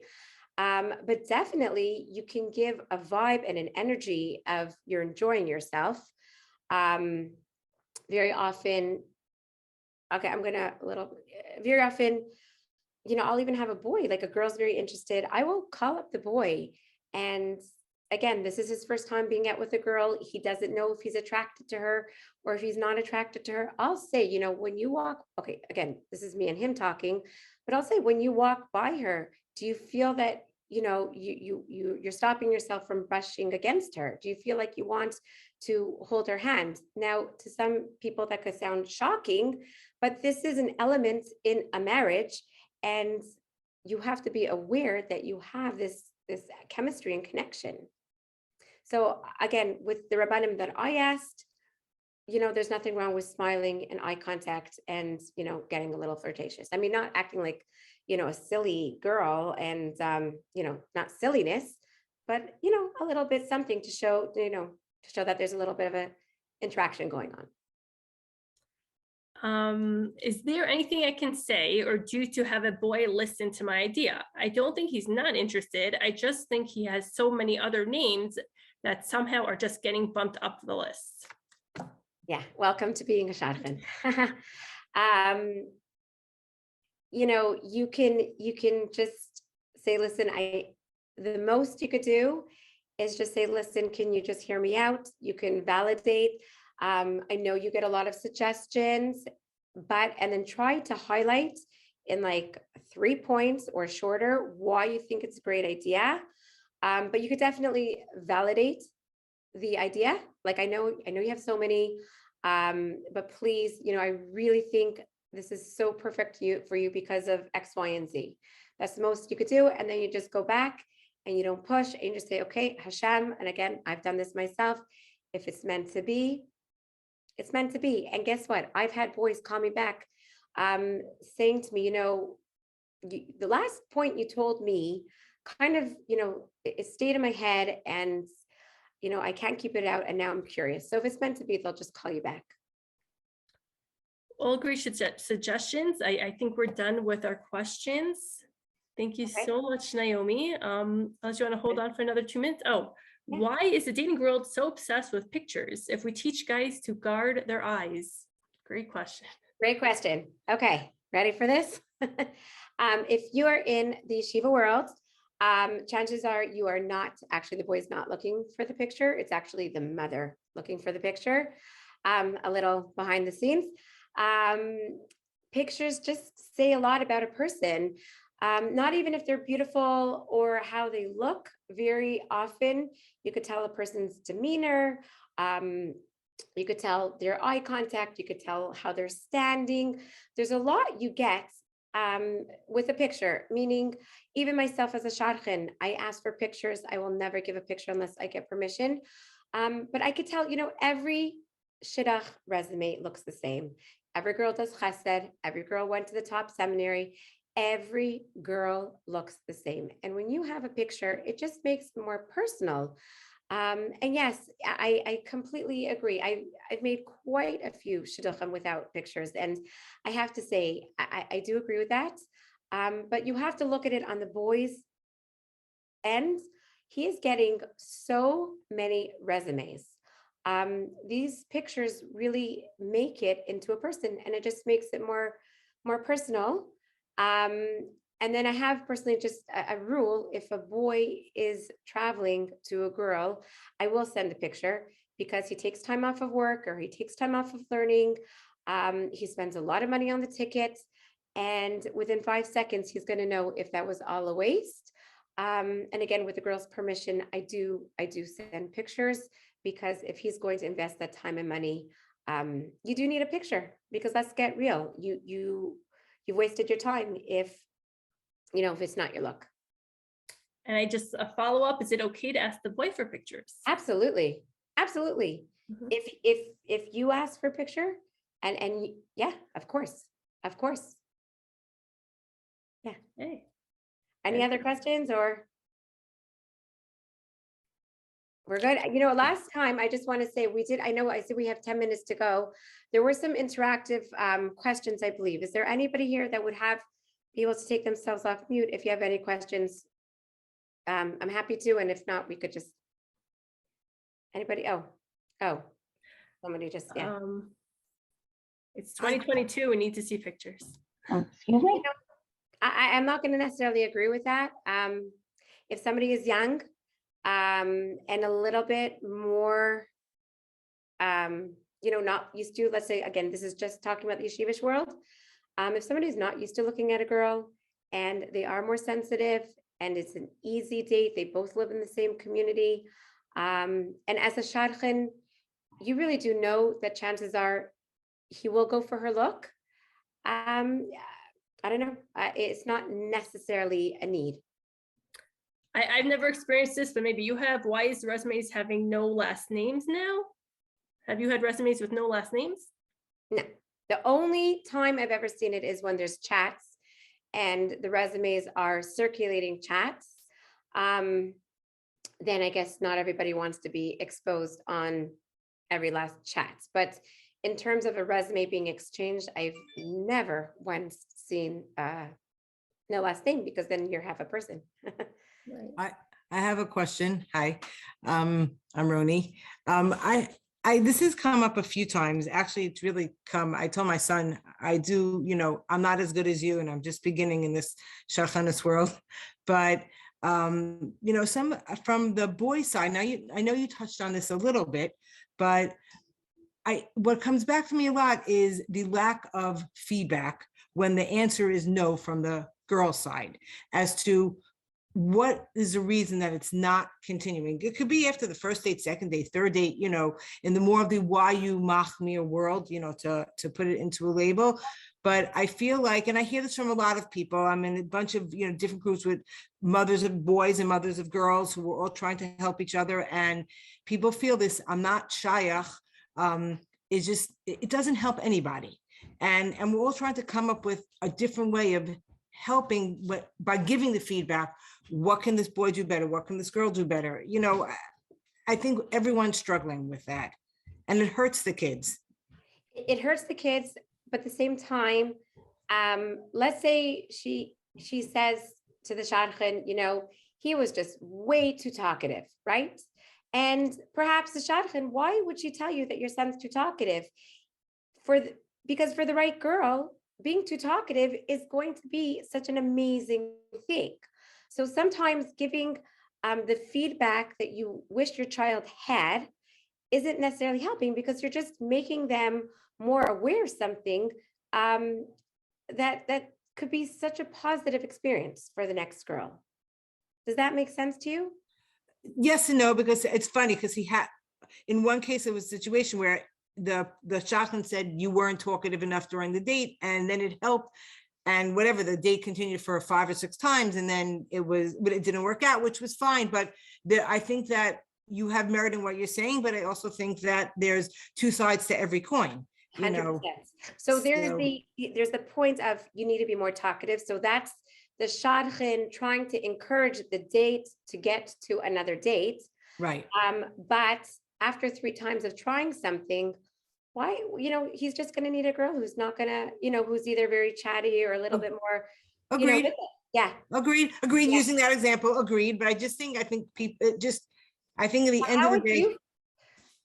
but definitely you can give a vibe and an energy of you're enjoying yourself. Very often, okay, very often, I'll even have a boy, like a girl's very interested. I will call up the boy. And again, this is his first time being out with a girl. He doesn't know if he's attracted to her or if he's not attracted to her. I'll say, when you walk, okay, again, this is me and him talking, but I'll say, when you walk by her, do you feel that, you're stopping yourself from brushing against her? Do you feel like you want to hold her hand? Now, to some people that could sound shocking, but this is an element in a marriage. And you have to be aware that you have this chemistry and connection. So again, with the rabbanim that I asked, there's nothing wrong with smiling and eye contact and, getting a little flirtatious. I mean, not acting like, a silly girl and, not silliness, but, a little bit something to show, that there's a little bit of an interaction going on. Is there anything I can say or do to have a boy listen to my idea? I don't think he's not interested. I just think he has so many other names that somehow are just getting bumped up the list. Yeah, welcome to being a shadchan. you can just say, listen, the most you could do is just say, listen, can you just hear me out? You can validate. I know you get a lot of suggestions, and then try to highlight in like 3 points or shorter why you think it's a great idea. But you could definitely validate the idea. Like, I know you have so many, but please, I really think this is so perfect for you because of X, Y, and Z. That's the most you could do. And then you just go back and you don't push and you just say, okay, Hashem. And again, I've done this myself. If it's meant to be, it's meant to be. And guess what? I've had boys call me back saying to me, the last point you told me kind of, it stayed in my head, and, I can't keep it out. And now I'm curious. So if it's meant to be, they'll just call you back. All great suggestions. I think we're done with our questions. Thank you so much, Naomi. Unless you want to hold on for another 2 minutes. Oh, yeah. Why is the dating world so obsessed with pictures if we teach guys to guard their eyes? Great question. Great question. Okay, ready for this? If you are in the yeshiva world, chances are you are not actually, the boy's not looking for the picture. It's actually the mother looking for the picture. A little behind the scenes. Pictures just say a lot about a person. Not even if they're beautiful or how they look. Very often you could tell a person's demeanor. You could tell their eye contact. You could tell how they're standing. There's a lot you get with a picture, meaning even myself as a shadchan, I ask for pictures. I will never give a picture unless I get permission. But I could tell, every shidduch resume looks the same. Every girl does chesed. Every girl went to the top seminary. Every girl looks the same. And when you have a picture, it just makes it more personal. And yes, I completely agree. I've made quite a few shidduchim without pictures. And I have to say, I do agree with that. But you have to look at it on the boy's end. He is getting so many resumes. These pictures really make it into a person, and it just makes it more personal. And then I have personally just a rule: if a boy is traveling to a girl, I will send a picture, because he takes time off of work or he takes time off of learning. He spends a lot of money on the ticket, and within 5 seconds, he's going to know if that was all a waste. And again, with the girl's permission, I do send pictures, because if he's going to invest that time and money, you do need a picture, because let's get real. You've wasted your time if it's not your look. And a follow-up, is it okay to ask the boy for pictures? Absolutely. Absolutely. Mm-hmm. If you ask for a picture, and yeah, of course. Yeah. Hey. Any other questions, or? We're good. Last time, I just want to say I said we have 10 minutes to go. There were some interactive questions, I believe. Is there anybody here that would be able to take themselves off mute? If you have any questions, I'm happy to. And if not, we could just, anybody? Oh, somebody just, yeah. It's 2022. We need to see pictures. Excuse me? I'm not going to necessarily agree with that. If somebody is young, and a little bit more, not used to, let's say, again, this is just talking about the yeshivish world. If somebody's not used to looking at a girl and they are more sensitive and it's an easy date, they both live in the same community. And as a shadchan, you really do know that chances are he will go for her look. I don't know. It's not necessarily a need. I've never experienced this, but maybe you have. Why is resumes having no last names now? Have you had resumes with no last names? No. The only time I've ever seen it is when there's chats and the resumes are circulating chats. Then I guess not everybody wants to be exposed on every last chat. But in terms of a resume being exchanged, I've never once seen no last name, because then you're half a person. Right. I have a question. Hi, I'm Roni. This has come up a few times. Actually, it's really come. I told my son, I do, I'm not as good as you, and I'm just beginning in this shadchanis world. But some from the boy side. Now, I know you touched on this a little bit, but what comes back to me a lot is the lack of feedback when the answer is no from the girl side as to what is the reason that it's not continuing. It could be after the first date, second date, third date, in the more of the why you machmir world, to put it into a label. But I feel like, and I hear this from a lot of people, I'm in a bunch of, different groups with mothers of boys and mothers of girls who are all trying to help each other. And people feel this, I'm not shayach, is just, it doesn't help anybody. And we're all trying to come up with a different way of helping by giving the feedback. What can this boy do better? What can this girl do better? I think everyone's struggling with that, and it hurts the kids. It hurts the kids, but at the same time, let's say she says to the shadchan, he was just way too talkative, right? And perhaps the shadchan, why would she tell you that your son's too talkative? Because for the right girl, being too talkative is going to be such an amazing thing. So sometimes giving the feedback that you wish your child had isn't necessarily helping, because you're just making them more aware of something that could be such a positive experience for the next girl. Does that make sense to you? Yes and no, because it's funny, because in one case, it was a situation where the shadchan said you weren't talkative enough during the date, and then it helped. And whatever, the date continued for 5 or 6 times, and then but it didn't work out, which was fine. But I think that you have merit in what you're saying, but I also think that there's two sides to every coin. 100%. So there's the point of you need to be more talkative. So that's the shadchan trying to encourage the date to get to another date. Right. But after 3 times of trying something, why, he's just going to need a girl who's not going to, who's either very chatty or a little bit more. Agreed. Yeah. Agreed. Yeah. Using that example. Agreed. But I think people I think at the end of the day.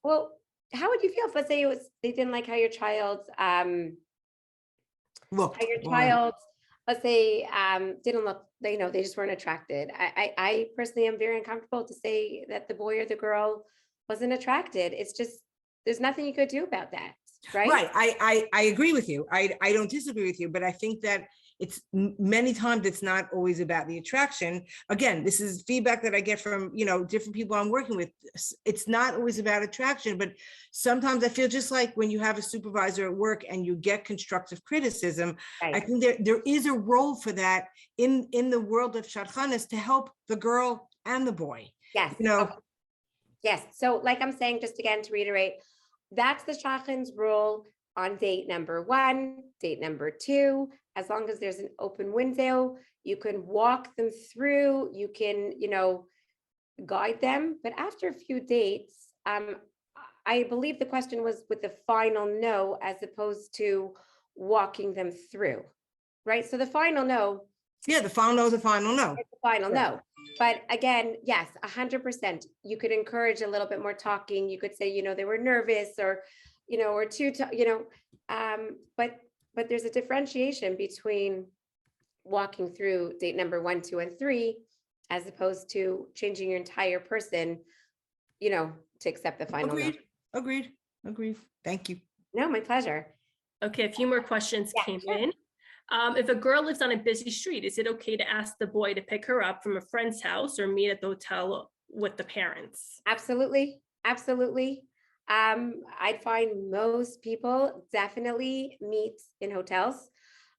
Well, how would you feel if, let's say, they didn't like how your child, let's say, didn't look, they just weren't attracted. I personally am very uncomfortable to say that the boy or the girl wasn't attracted. It's just, there's nothing you could do about that, right? Right. I agree with you. I don't disagree with you, but I think that it's many times it's not always about the attraction. Again, this is feedback that I get from, different people I'm working with. It's not always about attraction, but sometimes I feel just like when you have a supervisor at work and you get constructive criticism, right. I think there is a role for that in the world of shadchanis to help the girl and the boy. Yes. Yes. So like I'm saying, just again, to reiterate, that's the shadchan's role on date number 1, date number 2. As long as there's an open window, you can walk them through, you can, guide them. But after a few dates, I believe the question was with the final no, as opposed to walking them through, right? So the final no. Yeah, the final no is the final no. It's the final no. But again, yes, 100%. You could encourage a little bit more talking. You could say, they were nervous or, or too, but there's a differentiation between walking through date number 1, 2, and 3, as opposed to changing your entire person, to accept the final. Agreed. Thank you. No, my pleasure. Okay, a few more questions came in. If a girl lives on a busy street, is it okay to ask the boy to pick her up from a friend's house or meet at the hotel with the parents? Absolutely. I'd find most people definitely meet in hotels.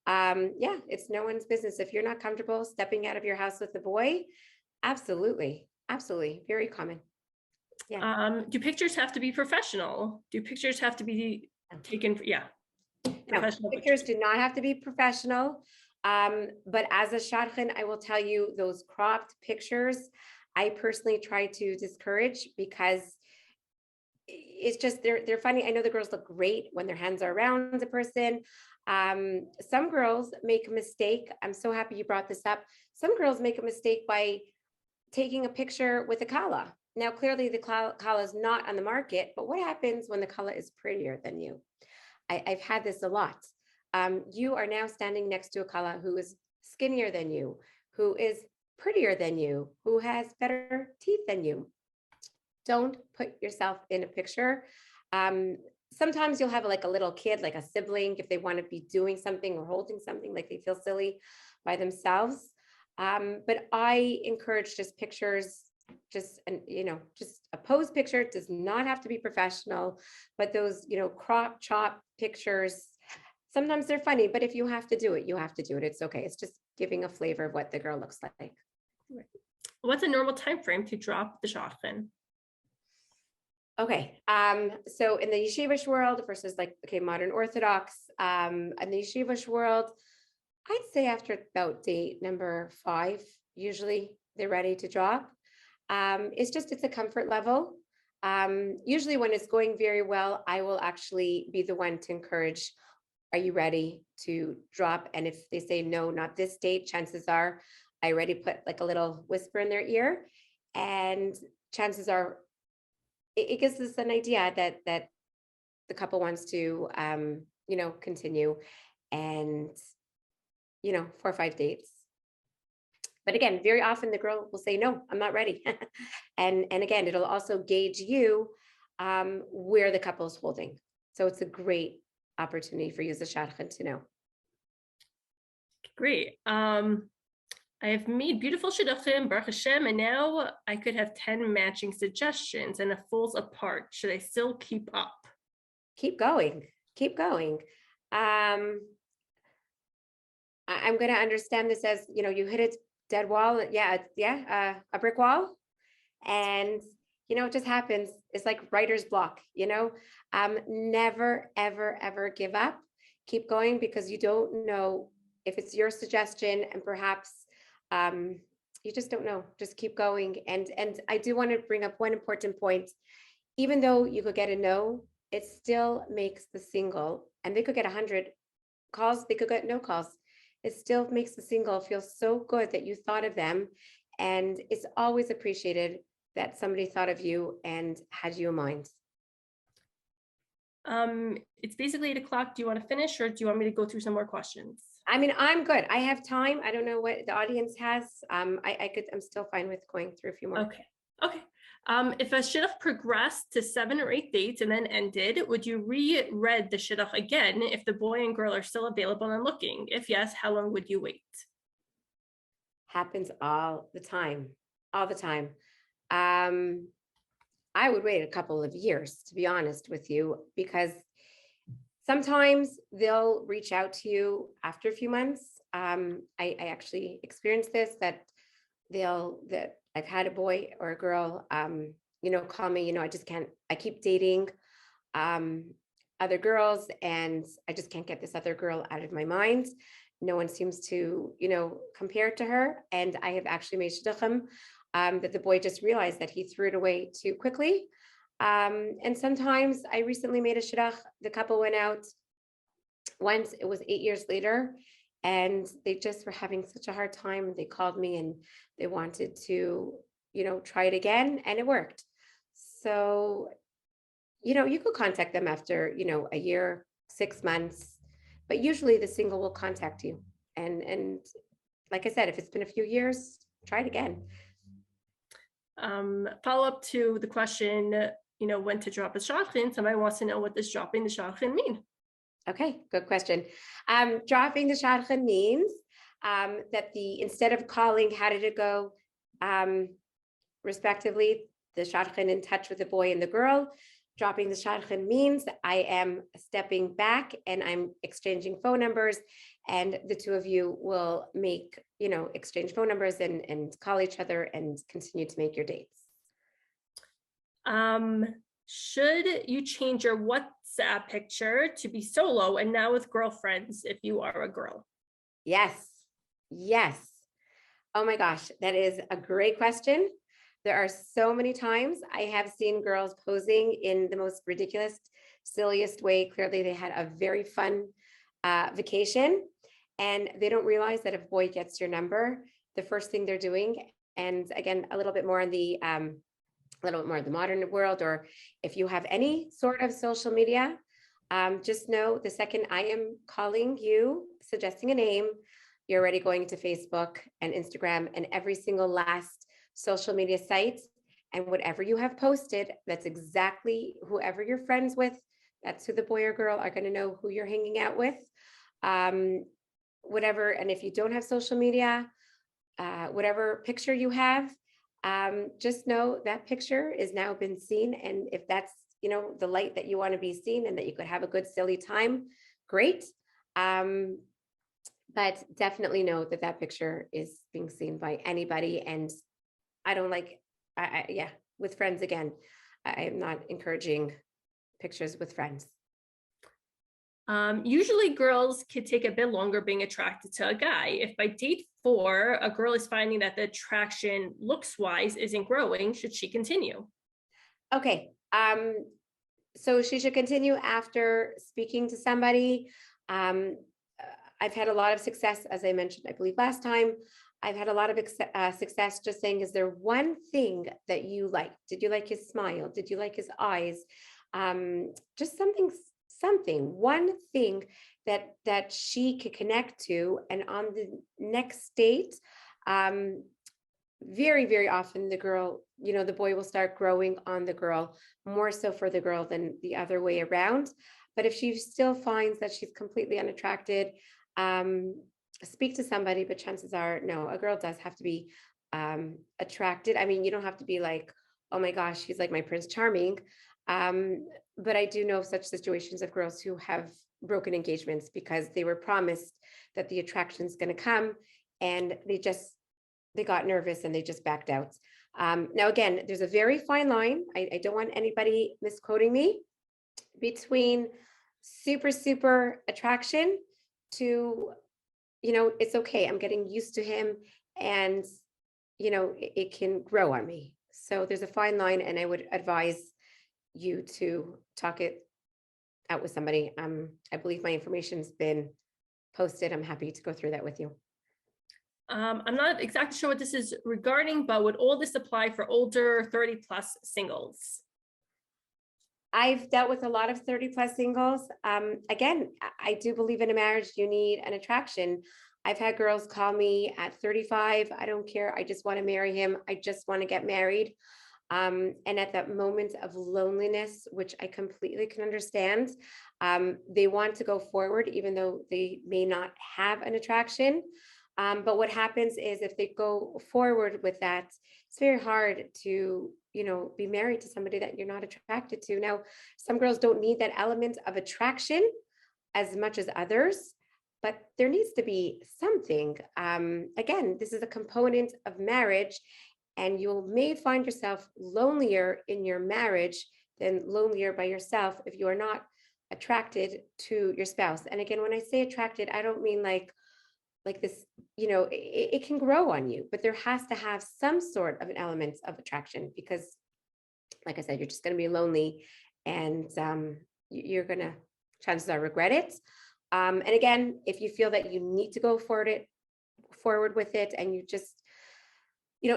Yeah, it's no one's business. If you're not comfortable stepping out of your house with the boy, absolutely. Very common. Yeah. Do pictures have to be professional? Do pictures have to be taken? Yeah. No, pictures do not have to be professional. But as a shadchan, I will tell you, those cropped pictures, I personally try to discourage, because it's just, they're funny. I know the girls look great when their hands are around the person. Some girls make a mistake. I'm so happy you brought this up. Some girls make a mistake by taking a picture with a kala. Now, clearly the kala is not on the market, but what happens when the kala is prettier than you? I've had this a lot. You are now standing next to a kala who is skinnier than you, who is prettier than you, who has better teeth than you. Don't put yourself in a picture. Sometimes you'll have like a little kid, like a sibling, if they want to be doing something or holding something, like they feel silly by themselves. But I encourage just pictures, just a pose picture. It does not have to be professional, but those, crop chop pictures, sometimes they're funny, but if you have to do it, you have to do it. It's okay. It's just giving a flavor of what the girl looks like. What's a normal time frame to drop the shadchan? Okay, so in the yeshivish world versus modern Orthodox, in the yeshivish world, I'd say after about date number 5, usually they're ready to drop. It's a comfort level. Usually when it's going very well, I will actually be the one to encourage, are you ready to drop? And if they say, no, not this date, chances are I already put like a little whisper in their ear, and chances are it gives us an idea that the couple wants to, continue, and, 4 or 5 dates. But again, very often the girl will say, no, I'm not ready. and again, it'll also gauge you where the couple is holding. So it's a great opportunity for you as a shadchan to know. Great. I have made beautiful shidduchim, Baruch Hashem, and now I could have 10 matching suggestions and it falls apart. Should I still keep up? Keep going. Keep going. I'm going to understand this as, you hit a dead wall. A brick wall. And, it just happens. It's like writer's block, never, ever, ever give up. Keep going, because you don't know if it's your suggestion, and perhaps you just don't know. Just keep going. And I do want to bring up one important point. Even though you could get a no, it still makes the single, and they could get 100 calls, they could get no calls. It still makes the single feel so good that you thought of them. And it's always appreciated that somebody thought of you and had you in mind. It's basically 8 o'clock. Do you want to finish, or do you want me to go through some more questions? I mean, I'm good. I have time. I don't know what the audience has. I'm still fine with going through a few more. Okay. If a shidduch progressed to 7 or 8 dates and then ended, would you reread the shidduch again if the boy and girl are still available and looking? If yes, how long would you wait? Happens all the time. All the time. I would wait a couple of years, to be honest with you, because sometimes they'll reach out to you after a few months. I actually experienced this, that I've had a boy or a girl, call me, I keep dating other girls, and I just can't get this other girl out of my mind. No one seems to, compare to her. And I have actually made shidduchim that the boy just realized that he threw it away too quickly. And sometimes I recently made a shidduch, the couple went out once, it was 8 years later, and they just were having such a hard time. They called me and they wanted to, try it again, and it worked. So, you could contact them after, a year, 6 months, but usually the single will contact you. And like I said, if it's been a few years, try it again. Follow up to the question, when to drop a shadchan. Somebody wants to know, what does dropping the shadchan mean? Okay, good question. Dropping the shadchan means that instead of calling, how did it go, respectively, the shadchan in touch with the boy and the girl. Dropping the shadchan means I am stepping back and I'm exchanging phone numbers, and the two of you will exchange phone numbers and call each other and continue to make your dates. Should you change your WhatsApp picture to be solo and now with girlfriends if you are a girl? Yes. Oh my gosh, that is a great question. There are so many times I have seen girls posing in the most ridiculous, silliest way. Clearly, they had a very fun vacation, and they don't realize that if a boy gets your number, the first thing they're doing, and again, a little bit more on the little bit more of the modern world, or if you have any sort of social media, just know the second I am calling you, suggesting a name, you're already going to Facebook and Instagram and every single last social media site. And whatever you have posted, that's exactly whoever you're friends with. That's who the boy or girl are going to know who you're hanging out with. Whatever. And if you don't have social media, whatever picture you have, just know that picture is now been seen. And if that's, the light that you want to be seen and that you could have a good silly time, great. But definitely know that that picture is being seen by anybody. And I don't like, with friends again, I am not encouraging pictures with friends. Usually girls could take a bit longer being attracted to a guy. If by date 4, a girl is finding that the attraction looks wise isn't growing, should she continue? Okay. So she should continue after speaking to somebody. I've had a lot of success, as I mentioned, I believe last time. I've had a lot of success just saying, is there one thing that you like? Did you like his smile? Did you like his eyes? Just one thing that she could connect to. And on the next date, very, very often the girl, the boy will start growing on the girl, more so for the girl than the other way around. But if she still finds that she's completely unattracted, speak to somebody, but chances are, no, a girl does have to be attracted. I mean, you don't have to be like, oh my gosh, he's like my Prince Charming. But I do know such situations of girls who have broken engagements because they were promised that the attraction is going to come and they got nervous and they just backed out. Now, again, there's a very fine line. I don't want anybody misquoting me, between super, super attraction to, it's okay, I'm getting used to him and, it can grow on me. So there's a fine line, and I would advise you to talk it out with somebody. I believe my information's been posted. I'm happy to go through that with you. I'm not exactly sure what this is regarding, but would all this apply for older 30+ singles? I've dealt with a lot of 30+ singles. Again, I do believe in a marriage, you need an attraction. I've had girls call me at 35. I don't care. I just want to marry him. I just want to get married. And at that moment of loneliness, which I completely can understand, they want to go forward, even though they may not have an attraction. But what happens is if they go forward with that, it's very hard to, be married to somebody that you're not attracted to. Now, some girls don't need that element of attraction as much as others, but there needs to be something. Again, this is a component of marriage, and you may find yourself lonelier in your marriage than lonelier by yourself if you are not attracted to your spouse. And again, when I say attracted, I don't mean like this, it can grow on you, but there has to have some sort of an element of attraction, because like I said, you're just going to be lonely, and you're going to, chances are, regret it. And again, if you feel that you need to go forward with it, and you just,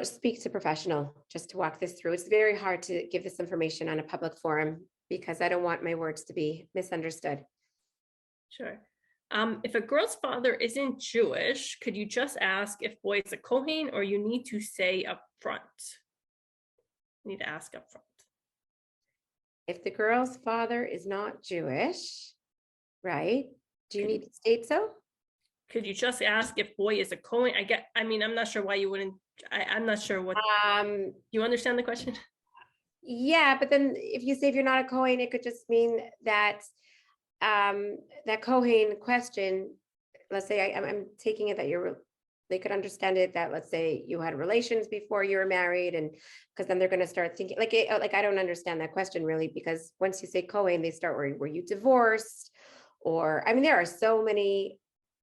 speak to a professional just to walk this through. It's very hard to give this information on a public forum because I don't want my words to be misunderstood. Sure. If a girl's father isn't Jewish, could you just ask if boy is a Kohen, or you need to say up front? You need to ask up front. If the girl's father is not Jewish, right? Do you need to state so? Could you just ask if boy is a Kohen? I'm not sure why you wouldn't. I'm not sure what. You understand the question? Yeah, but then if you say if you're not a Kohen, it could just mean that that Kohen question, let's say I'm taking it that they could understand it that, let's say you had relations before you were married, and because then they're going to start thinking like I don't understand that question really, because once you say Kohen, they start worrying, were you divorced? Or there are so many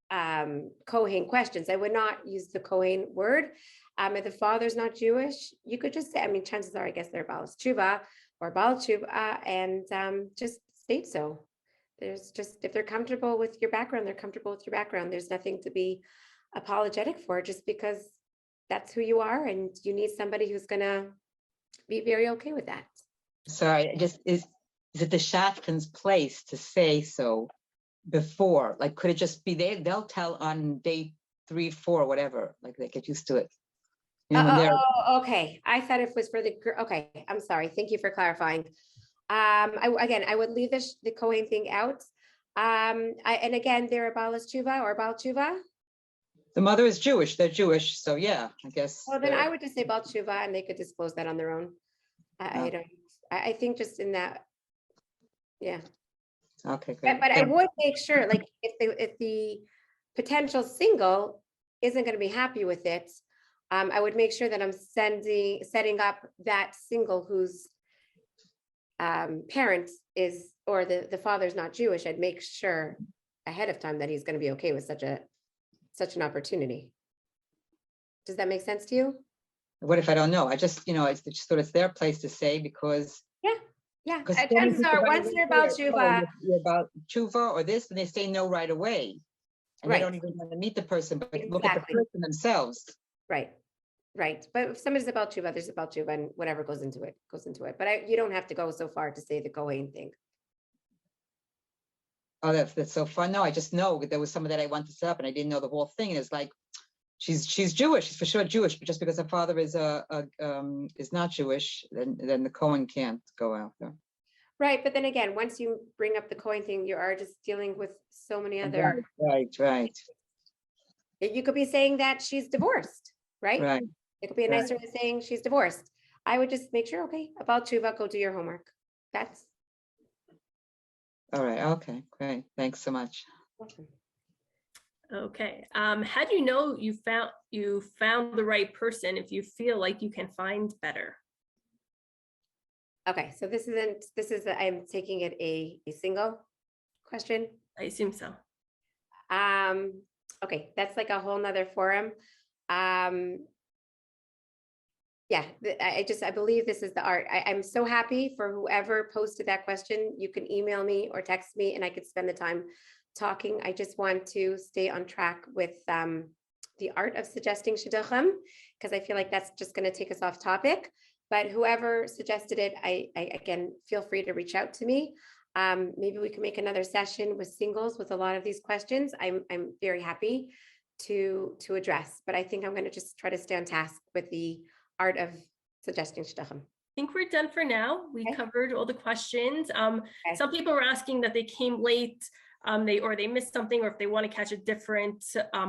Kohen questions. I would not use the Kohen word. If the father's not Jewish, you could just say, chances are, I guess they're Baal Tshuva or Baal Tshuva, and just state so. There's just, if they're comfortable with your background, they're comfortable with your background. There's nothing to be apologetic for, just because that's who you are, and you need somebody who's gonna be very okay with that. Sorry, is it the shadchan's place to say so before? Like, could it just be they'll tell on day 3, 4, whatever, like they get used to it. You know, when they're Okay. I thought it was for the girl. Okay, I'm sorry. Thank you for clarifying. I would leave the Cohen thing out. And again, they're a Balas Tshuva or Baal Tshuva. the mother is Jewish, they're Jewish, so yeah, I guess. Well, then I would just say Baal Tshuva, and they could disclose that on their own. I don't. I think just in that. Yeah. Okay, great. But I would make sure, like, if the potential single isn't going to be happy with it, I would make sure that I'm setting up that single whose parent is, or the father's not Jewish. I'd make sure ahead of time that he's going to be okay with such an opportunity. Does that make sense to you? What if I don't know? I just, I just thought it's their place to say because. Yeah. Because Chances are, once they're about Tshuva, you're about Tshuva or this, and they say no right away. And Right. they don't even want to meet the person, but look at the Exactly. person themselves. right. But if somebody's about Tshuva, there's about Tshuva, and whatever goes into it. But you don't have to go so far to say the Kohen thing. Oh, that's so fun. No, I just know there was someone that I wanted to set up and I didn't know the whole thing. And it's like, she's Jewish, she's for sure Jewish, but just because her father is not Jewish, then the Cohen can't go out there. Right, but then again, once you bring up the Cohen thing, you are just dealing with so many other. Right. You could be saying that she's divorced, right? Right. It could be a nicer way of saying she's divorced. I would just make sure, okay, about Tshuva, go do your homework. That's All right. Okay, great. Thanks so much. awesome. Okay. How do you know you found the right person if you feel like you can find better? Okay, so I'm taking it a single question. I assume so. Okay, that's like a whole nother forum. Yeah, I believe this is the art. I'm so happy for whoever posted that question. You can email me or text me and I could spend the time talking. I just want to stay on track with the art of suggesting shidduchim, because I feel like that's just going to take us off topic. But whoever suggested it, I again, feel free to reach out to me. Maybe we can make another session with singles with a lot of these questions. I'm very happy to address, but I think I'm going to just try to stay on task with the art of suggesting shidduchim. I think we're done for now. We Okay. covered all the questions. Okay. Some people were asking that they came late, they missed something, or if they want to catch a different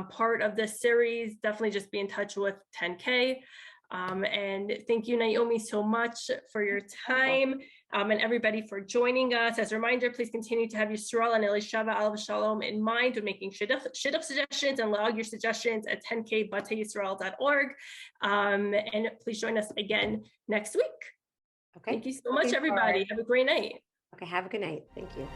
part of this series, definitely just be in touch with 10K. And thank you, Naomi, so much for your time, and everybody for joining us. As a reminder, please continue to have Yisrael and Elishava Alav Shalom in mind when making shidduch suggestions, and log your suggestions at 10kbateyisrael.org. And please join us again next week. Okay. Thank you so much, Looking everybody. forward. Have a great night. Okay. Have a good night. Thank you.